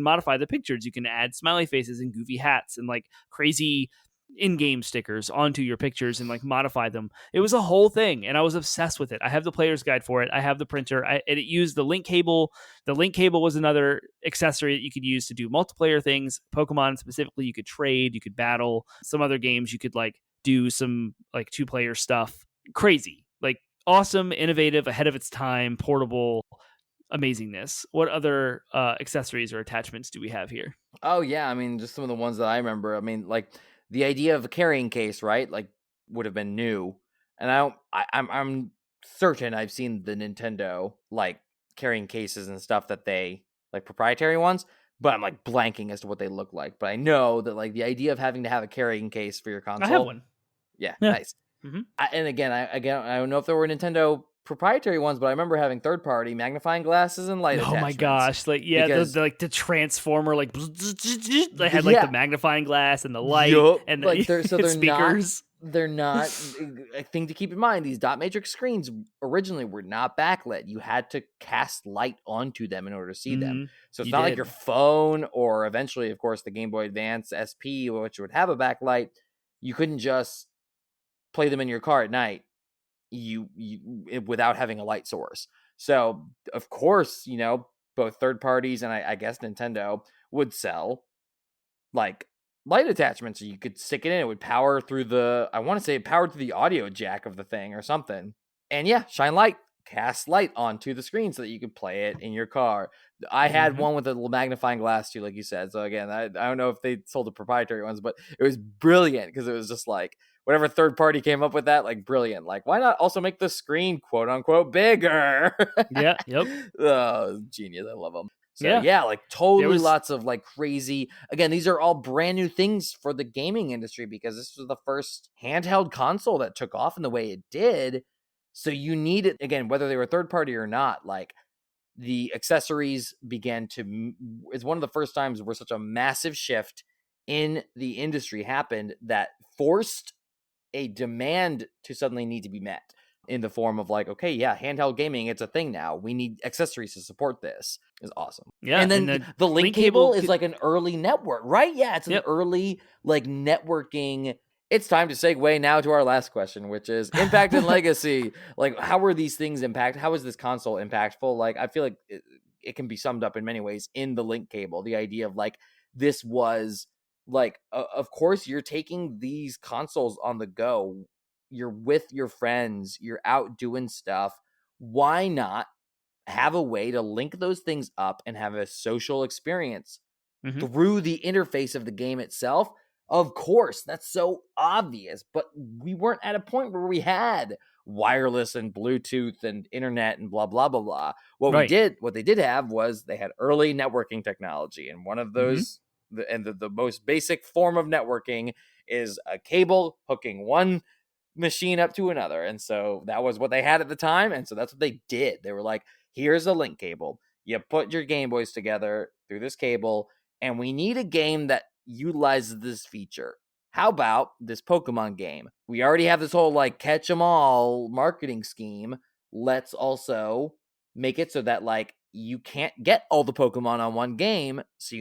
modify the pictures. You can add smiley faces and goofy hats and like crazy in-game stickers onto your pictures and like modify them. It was a whole thing, and I was obsessed with it. I have the player's guide for it. I have the printer, and it used the link cable. The link cable was another accessory that you could use to do multiplayer things. Pokemon specifically, you could trade, you could battle. Some other games you could like do some like 2-player stuff. Crazy, like awesome, innovative, ahead of its time, portable amazingness. What other accessories or attachments do we have here? Oh yeah, I mean, just some of the ones that I remember. I mean, like the idea of a carrying case, right? Like would have been new, and I'm certain I've seen the Nintendo like carrying cases and stuff that they like proprietary ones, but I'm like blanking as to what they look like. But I know that like the idea of having to have a carrying case for your console. I have one. Yeah. Nice. Mm-hmm. And again, I don't know if there were Nintendo proprietary ones, but I remember having third-party magnifying glasses and light attachments. Oh my gosh! Like the transformer, like they had like the magnifying glass and the light and the like they're speakers. They're not a thing to keep in mind. These dot matrix screens originally were not backlit. You had to cast light onto them in order to see them. So it's not like your phone, or eventually, of course, the Game Boy Advance SP, which would have a backlight. You couldn't just play them in your car at night you without having a light source. So of course, both third parties and I guess Nintendo would sell like light attachments, so you could stick it in. It would power through the, I want to say it powered through the audio jack of the thing or something. And yeah, shine light. cast light onto the screen so that you could play it in your car. I had one with a little magnifying glass too, like you said. So again, I don't know if they sold the proprietary ones, but it was brilliant because it was just like whatever third party came up with that, like brilliant. Like, why not also make the screen quote unquote bigger? Yeah. Yep. Oh, genius. I love them. So Yeah. yeah, like totally was- lots of like crazy. Again, these are all brand new things for the gaming industry because this was the first handheld console that took off in the way it did. So you need it again, whether they were third party or not. Like the accessories began to. It's one of the first times where such a massive shift in the industry happened that forced a demand to suddenly need to be met in the form of like, okay, yeah, handheld gaming, it's a thing now. We need accessories to support this. Is awesome. Yeah. And then the link cable is like an early network, right? Yeah, it's an early like networking. It's time to segue now to our last question, which is impact and legacy. Like, how were these things impact? How is this console impactful? Like, I feel like it can be summed up in many ways in the link cable. The idea of like, this was like, of course, you're taking these consoles on the go. You're with your friends. You're out doing stuff. Why not have a way to link those things up and have a social experience through the interface of the game itself? Of course, that's so obvious, but we weren't at a point where we had wireless and Bluetooth and internet and blah, blah, blah, blah. What they did have was they had early networking technology. And one of those, the most basic form of networking is a cable hooking one machine up to another. And so that was what they had at the time. And so that's what they did. They were like, here's a link cable. You put your Game Boys together through this cable, and we need a game that utilizes this feature. How about this Pokemon game? We already have this whole like catch 'em all marketing scheme. Let's also make it so that like you can't get all the Pokemon on one game. So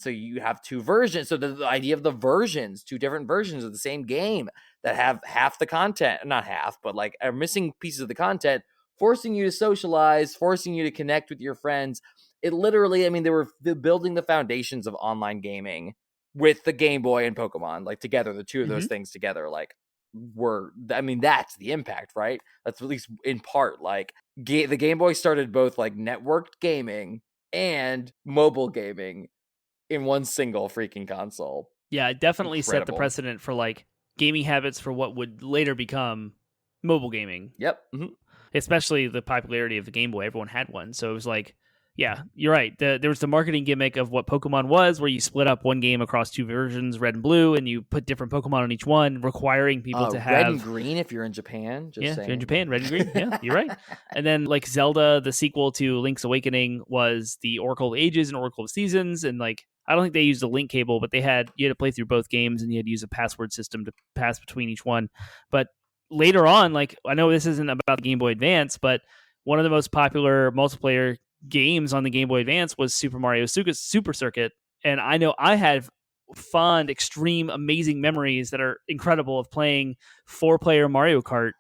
you have two versions. So the idea of the versions, two different versions of the same game that have half the content, not half, but like are missing pieces of the content, forcing you to socialize, forcing you to connect with your friends. It literally, I mean, they were building the foundations of online gaming with the Game Boy and Pokemon, like together, the two of those things together, like that's the impact, right? That's at least in part, like the Game Boy started both like networked gaming and mobile gaming in one single freaking console. Yeah, it definitely set the precedent for like gaming habits for what would later become mobile gaming. Yep. Especially the popularity of the Game Boy. Everyone had one. So it was like, yeah, you're right. There was the marketing gimmick of what Pokemon was, where you split up one game across two versions, red and blue, and you put different Pokemon on each one, requiring people to have... red and green if you're in Japan. If you're in Japan, red and green. Yeah, you're right. And then like Zelda, the sequel to Link's Awakening, was the Oracle of Ages and Oracle of Seasons. And like, I don't think they used a link cable, but you had to play through both games, and you had to use a password system to pass between each one. But later on, like, I know this isn't about the Game Boy Advance, but one of the most popular multiplayer games on the Game Boy Advance was Super Mario Super Circuit. And I know I had fond, extreme, amazing memories that are incredible of playing 4-player Mario Kart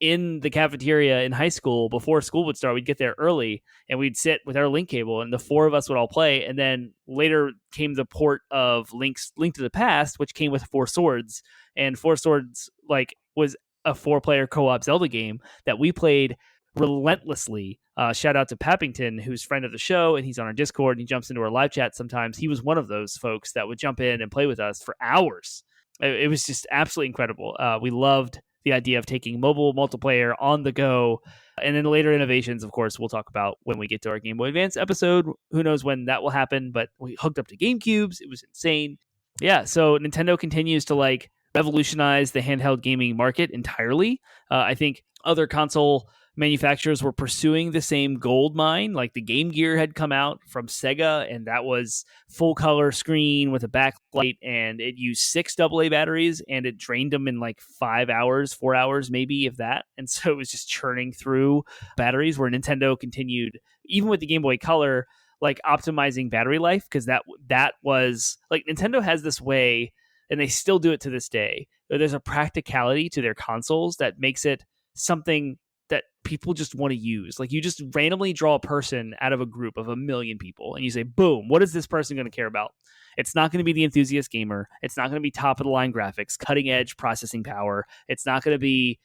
in the cafeteria in high school before school would start. We'd get there early and we'd sit with our link cable, and the four of us would all play. And then later came the port of Link to the Past, which came with Four Swords. And Four Swords like was a 4-player co-op Zelda game that we played relentlessly. Shout out to Pappington, who's friend of the show, and he's on our Discord, and he jumps into our live chat sometimes. He was one of those folks that would jump in and play with us for hours. It was just absolutely incredible. We loved the idea of taking mobile multiplayer on the go. And then later innovations, of course, we'll talk about when we get to our Game Boy Advance episode. Who knows when that will happen, but we hooked up to GameCubes. It was insane. Yeah, so Nintendo continues to like revolutionize the handheld gaming market entirely. I think other console manufacturers were pursuing the same gold mine. Like the Game Gear had come out from Sega, and that was full color screen with a backlight, and it used 6 AA batteries, and it drained them in like 5 hours, 4 hours, maybe, if that. And so it was just churning through batteries, where Nintendo continued, even with the Game Boy Color, like optimizing battery life, because that was like, Nintendo has this way, and they still do it to this day. There's a practicality to their consoles that makes it something that people just want to use. Like, you just randomly draw a person out of a group of 1 million people, and you say, boom, what is this person going to care about? It's not going to be the enthusiast gamer. It's not going to be top of the line graphics, cutting edge processing power. It's not going to be,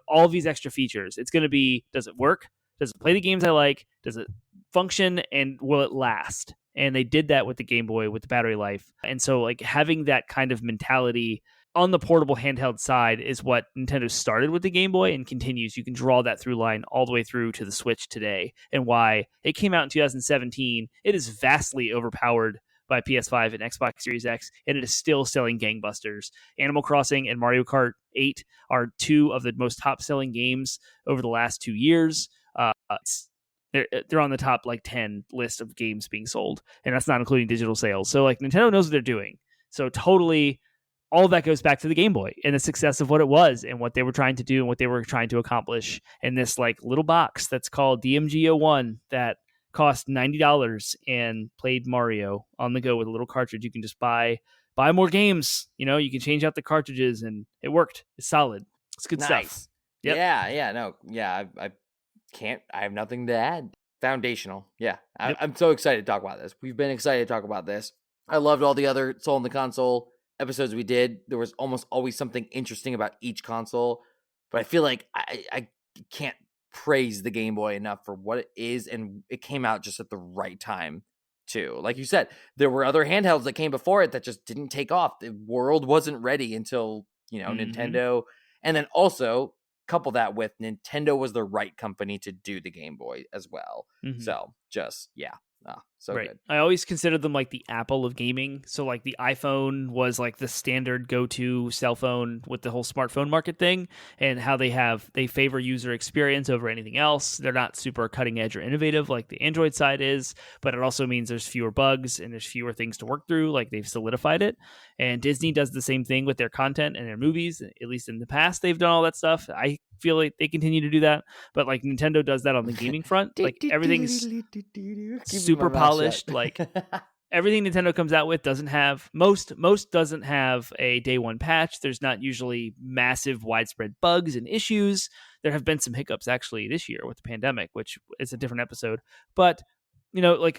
all of these extra features. It's going to be, does it work? Does it play the games I like? Does it function? And will it last? And they did that with the Game Boy, with the battery life. And so, like, having that kind of mentality on the portable handheld side is what Nintendo started with the Game Boy and continues. You can draw that through line all the way through to the Switch today, and why it came out in 2017. It is vastly overpowered by PS5 and Xbox Series X, and it is still selling gangbusters. Animal Crossing and Mario Kart 8 are two of the most top-selling games over the last 2 years. They're on the top 10 list of games being sold, and that's not including digital sales. So Nintendo knows what they're doing. So totally, all of that goes back to the Game Boy and the success of what it was and what they were trying to do and what they were trying to accomplish in this little box that's called DMG01 that cost $90 and played Mario on the go with a little cartridge. You can just buy more games. You can change out the cartridges, and it worked. It's solid. It's good stuff. Yep. I have nothing to add. Foundational. Yeah. I'm so excited to talk about this. We've been excited to talk about this. I loved all the other Soul in the Console episodes we did. There was almost always something interesting about each console, but I feel like I can't praise the Game Boy enough for what it is, and it came out just at the right time too. Like you said, there were other handhelds that came before it that just didn't take off. The world wasn't ready until Nintendo, and then also couple that with Nintendo was the right company to do the Game Boy as well. So just so right. Good. I always considered them like the Apple of gaming. So the iPhone was the standard go-to cell phone with the whole smartphone market thing, and how they favor user experience over anything else. They're not super cutting edge or innovative like the Android side is, but it also means there's fewer bugs and there's fewer things to work through. They've solidified it. And Disney does the same thing with their content and their movies. At least in the past, they've done all that stuff. I feel like they continue to do that, but Nintendo does that on the gaming front. Everything's super polished. Everything Nintendo comes out with doesn't have most doesn't have a day one patch. There's not usually massive widespread bugs and issues. There have been some hiccups actually this year with the pandemic, which is a different episode, but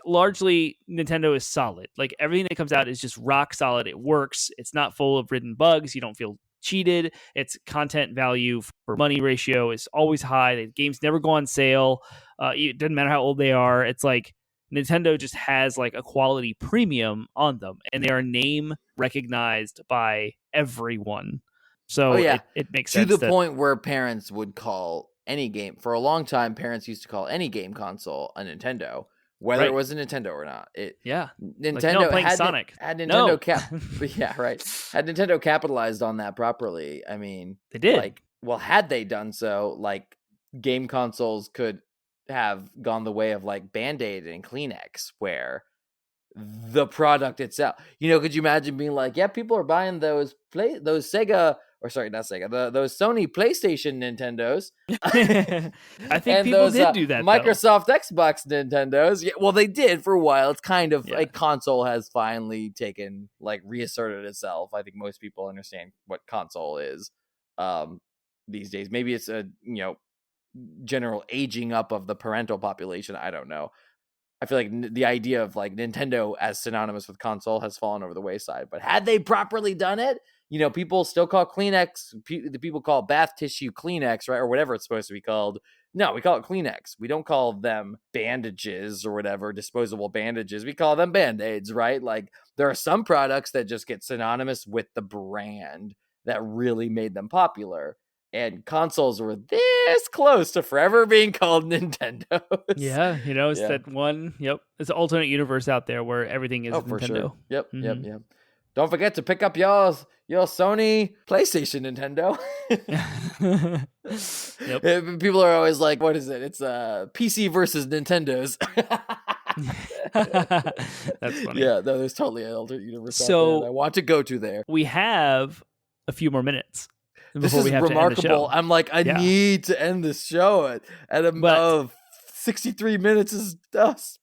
largely Nintendo is solid. Everything that comes out is just rock solid. It works. It's not full of hidden bugs. You don't feel cheated. Its content value for money ratio is always high. The games never go on sale. It doesn't matter how old they are. It's Nintendo just has a quality premium on them, and they are name recognized by everyone. So it makes sense. To the point where parents would call any game, for a long time, parents used to call any game console a Nintendo, whether it was a Nintendo or not. Nintendo playing Sonic. Had Nintendo had Nintendo capitalized on that properly. I mean, they did. Had they done so, game consoles could have gone the way of Band-Aid and Kleenex, where the product itself, could you imagine being people are buying those Sega, or sorry, not Sega, those Sony PlayStation Nintendos. I think people did do that. Microsoft Xbox Nintendos. Yeah, well, they did for a while. It's kind of a console has finally taken reasserted itself. I think most people understand what console is these days. Maybe it's a general aging up of the parental population. I don't know. I feel like the idea of Nintendo as synonymous with console has fallen over the wayside. But had they properly done it, people still call Kleenex, the people call bath tissue Kleenex, right? Or whatever it's supposed to be called. No, we call it Kleenex. We don't call them bandages or whatever, disposable bandages. We call them Band-Aids, right? There are some products that just get synonymous with the brand that really made them popular. And consoles were this close to forever being called Nintendo. Yeah, it's that one. Yep, it's an alternate universe out there where everything is Nintendo. For sure. Yep, yep. Don't forget to pick up your Sony PlayStation Nintendo. Yep. People are always like, "What is it? It's PC versus Nintendos." That's funny. Yeah, no, there's totally an alternate universe out there that I want to go to there. We have a few more minutes. This is remarkable. I'm I need to end this show at 63 minutes is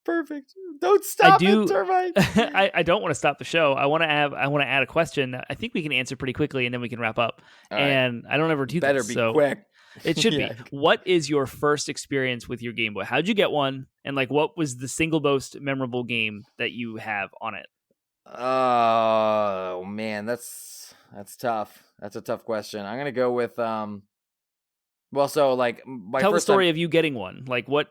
perfect. Don't stop it, Termite. I don't want to stop the show. I want to add a question. I think we can answer pretty quickly, and then we can wrap up. All and right. I don't ever do Better this. Better be quick. It should be. What is your first experience with your Game Boy? How'd you get one? And what was the single most memorable game that you have on it? Oh man, that's tough. That's a tough question. I'm gonna go with Well, so like my Tell the first time, story of you getting one. Like what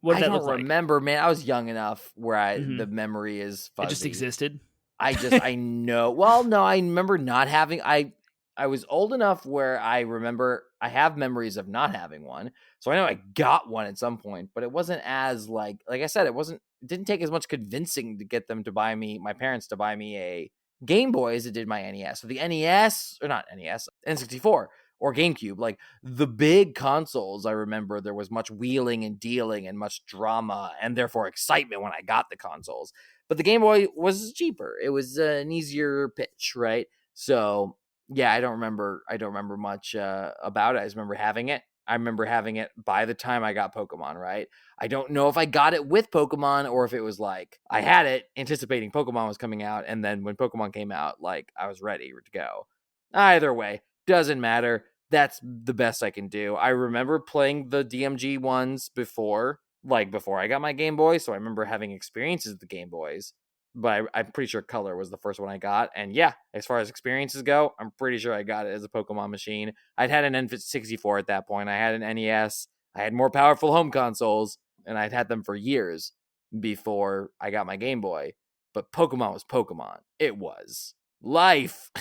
did I that don't look like? remember, man. I was young enough where Hmm. the memory is It just fuzzy. existed. I know. Well, no, I remember not having. I was old enough where I remember I have memories of not having one. So I know I got one at some point, but it wasn't as like I said, it didn't take as much convincing to get them to buy me, my parents to buy me a Game Boy as it did my NES. So the NES, or not NES, N64 or GameCube, like the big consoles, I remember there was much wheeling and dealing and much drama and therefore excitement when I got the consoles. But the Game Boy was cheaper. It was an easier pitch, right? So yeah, I don't remember. I don't remember much about it. I just remember having it. I remember having it by the time I got Pokemon, right? I don't know if I got it with Pokemon or if it was like I had it anticipating Pokemon was coming out, and then when Pokemon came out, like I was ready to go. Either way, doesn't matter. That's the best I can do. I remember playing the DMG ones before, like before I got my Game Boy, so I remember having experiences with the Game Boys. But I'm pretty sure Color was the first one I got. And yeah, as far as experiences go, I'm pretty sure I got it as a Pokemon machine. I'd had an N64 at that point. I had an NES. I had more powerful home consoles, and I'd had them for years before I got my Game Boy. But Pokemon was Pokemon. It was life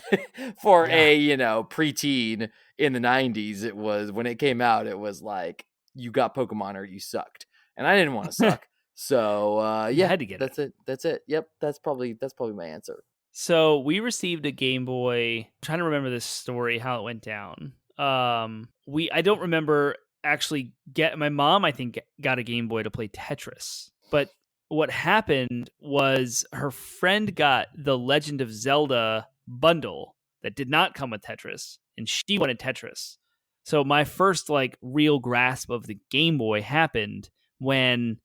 for Yeah. a, preteen in the 90s. It was, when it came out, it was like, you got Pokemon or you sucked. And I didn't want to suck. So You yeah, had to get it. That's it. Yep, that's probably my answer. So we received a Game Boy. I'm trying to remember this story, how it went down. I don't remember actually my mom, I think, got a Game Boy to play Tetris. But what happened was her friend got the Legend of Zelda bundle that did not come with Tetris, and she wanted Tetris. So my first like real grasp of the Game Boy happened when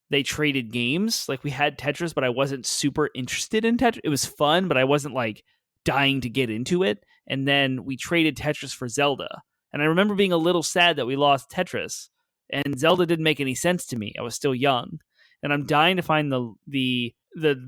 they traded games. Like we had Tetris, but I wasn't super interested in Tetris. It was fun, but I wasn't like dying to get into it. And then we traded Tetris for Zelda. And I remember being a little sad that we lost Tetris. And Zelda didn't make any sense to me. I was still young. And I'm dying to find the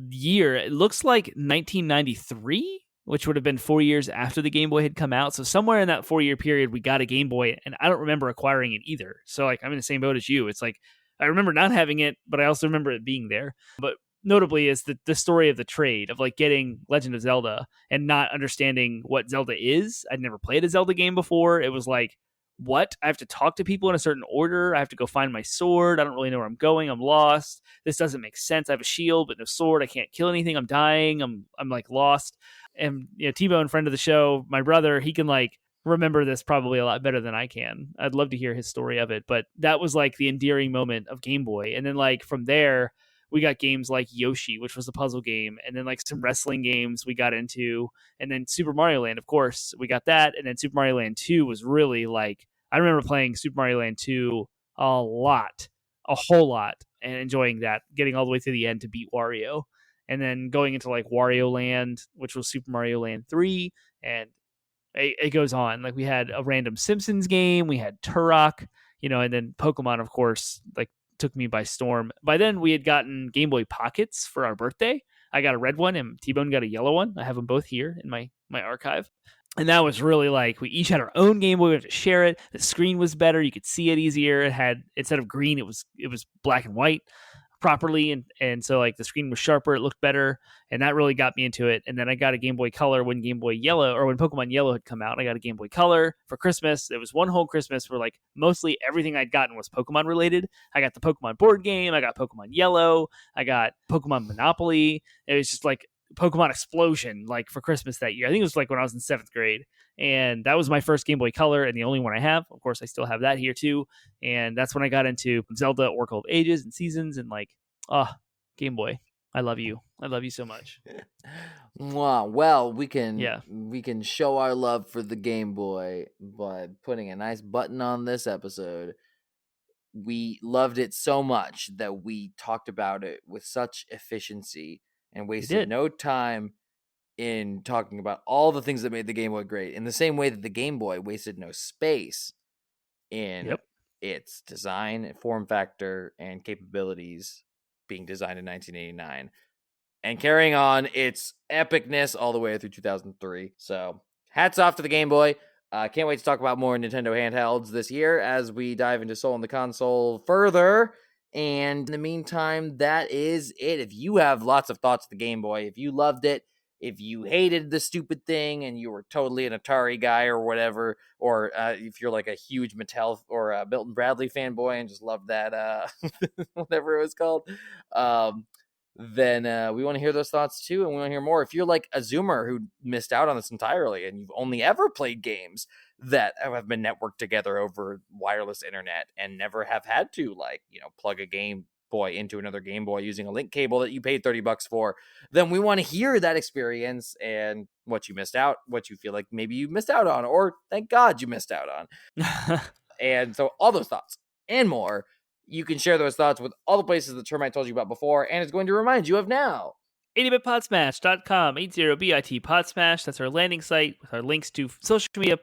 year. It looks like 1993, which would have been 4 years after the Game Boy had come out. So somewhere in that 4 year period, we got a Game Boy, and I don't remember acquiring it either. So like I'm in the same boat as you. It's like I remember not having it, but I also remember it being there. But notably is the story of the trade of like getting Legend of Zelda and not understanding what Zelda is. I'd never played a Zelda game before. It was like, what? I have to talk to people in a certain order. I have to go find my sword. I don't really know where I'm going. I'm lost. This doesn't make sense. I have a shield but no sword. I can't kill anything. I'm dying. I'm like lost. And T-Bone, friend of the show, my brother, he can like remember this probably a lot better than I can. I'd love to hear his story of it, but that was like the endearing moment of Game Boy. And then like from there, we got games like Yoshi, which was a puzzle game, and then like some wrestling games we got into, and then Super Mario Land, of course, we got that, and then Super Mario Land 2 was really like I remember playing Super Mario Land 2 a lot, a whole lot, and enjoying that, getting all the way to the end to beat Wario. And then going into like Wario Land, which was Super Mario Land 3, and it goes on. Like we had a random Simpsons game, we had Turok, and then Pokemon, of course, like took me by storm. By then, we had gotten Game Boy Pockets for our birthday. I got a red one, and T-Bone got a yellow one. I have them both here in my archive. And that was really like we each had our own Game Boy. We had to share it. The screen was better; you could see it easier. It had, instead of green, it was black and white properly, and so like the screen was sharper, it looked better, and that really got me into it. And then I got a Game Boy Color when Game Boy Yellow, or when Pokemon Yellow had come out. I got a Game Boy Color for Christmas. It was one whole Christmas where like mostly everything I'd gotten was Pokemon related. I got the Pokemon board game, I got Pokemon Yellow, I got Pokemon Monopoly. It was just like Pokemon Explosion like for Christmas that year. I think it was like when I was in 7th grade. And that was my first Game Boy Color and the only one I have. Of course, I still have that here too. And that's when I got into Zelda, Oracle of Ages and Seasons, and like, Game Boy. I love you. I love you so much. Wow. Well, we can Yeah. show our love for the Game Boy by putting a nice button on this episode. We loved it so much that we talked about it with such efficiency and wasted no time in talking about all the things that made the Game Boy great, in the same way that the Game Boy wasted no space in its design, form factor, and capabilities being designed in 1989 and carrying on its epicness all the way through 2003. So hats off to the Game Boy. Can't wait to talk about more Nintendo handhelds this year as we dive into Soul and the Console further. And in the meantime, that is it. If you have lots of thoughts of the Game Boy, if you loved it, if you hated the stupid thing and you were totally an Atari guy or whatever, or if you're like a huge Mattel or Milton Bradley fanboy and just love that, whatever it was called, then we want to hear those thoughts too. And we want to hear more. If you're like a Zoomer who missed out on this entirely and you've only ever played games that have been networked together over wireless internet and never have had to, like, plug a Game Boy into another Game Boy using a link cable that you paid $30 for, then we want to hear that experience and what you missed out, what you feel like maybe you missed out on, or thank God you missed out on. And so all those thoughts and more, you can share those thoughts with all the places that Termite told you about before and is going to remind you of now. 80bitpodsmash.com, 80bit podsmash. That's our landing site with our links to social media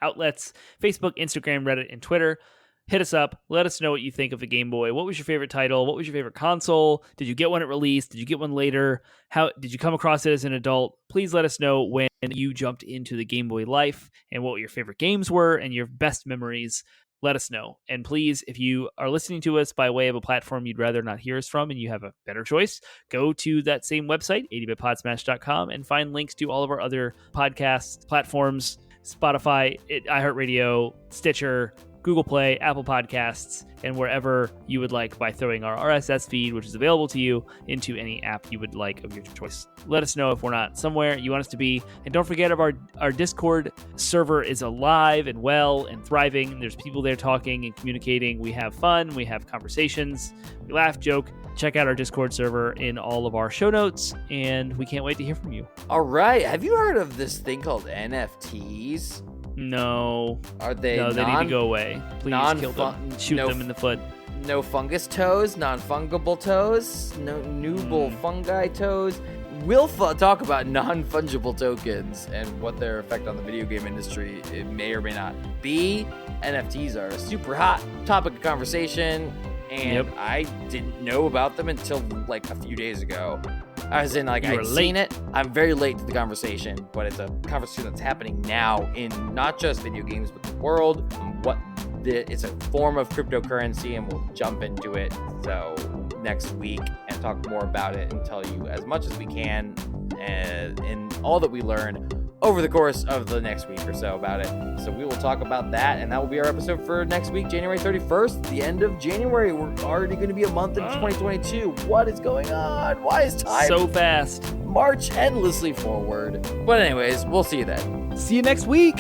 outlets, Facebook, Instagram, Reddit, and Twitter. Hit us up. Let us know what you think of the Game Boy. What was your favorite title? What was your favorite console? Did you get one at release? Did you get one later? How did you come across it as an adult? Please let us know when you jumped into the Game Boy life and what your favorite games were and your best memories. Let us know. And please, if you are listening to us by way of a platform you'd rather not hear us from and you have a better choice, go to that same website, 80bitpodsmash.com, and find links to all of our other podcast platforms, Spotify, iHeartRadio, Stitcher, Google Play, Apple Podcasts, and wherever you would like by throwing our RSS feed, which is available to you, into any app you would like of your choice. Let us know if we're not somewhere you want us to be. And don't forget, our Discord server is alive and well and thriving. There's people there talking and communicating. We have fun. We have conversations. We laugh, joke. Check out our Discord server in all of our show notes, and we can't wait to hear from you. All right. Have you heard of this thing called NFTs? No. Are they? No, they need to go away. Please kill them. Shoot them in the foot. No fungus toes, non-fungible toes, no nubile fungi toes. We'll talk about non-fungible tokens and what their effect on the video game industry it may or may not be. NFTs are a super hot topic of conversation, and I didn't know about them until like a few days ago. As in, like, I've seen it. I'm very late to the conversation, but it's a conversation that's happening now in not just video games, but the world. It's a form of cryptocurrency, and we'll jump into it. So next week and talk more about it and tell you as much as we can and all that we learn over the course of the next week or so about it. So we will talk about that, and that will be our episode for next week, January 31st, the end of January. We're already going to be a month into 2022. What is going on? Why is time so fast? March endlessly forward. But anyways, we'll see you then. See you next week.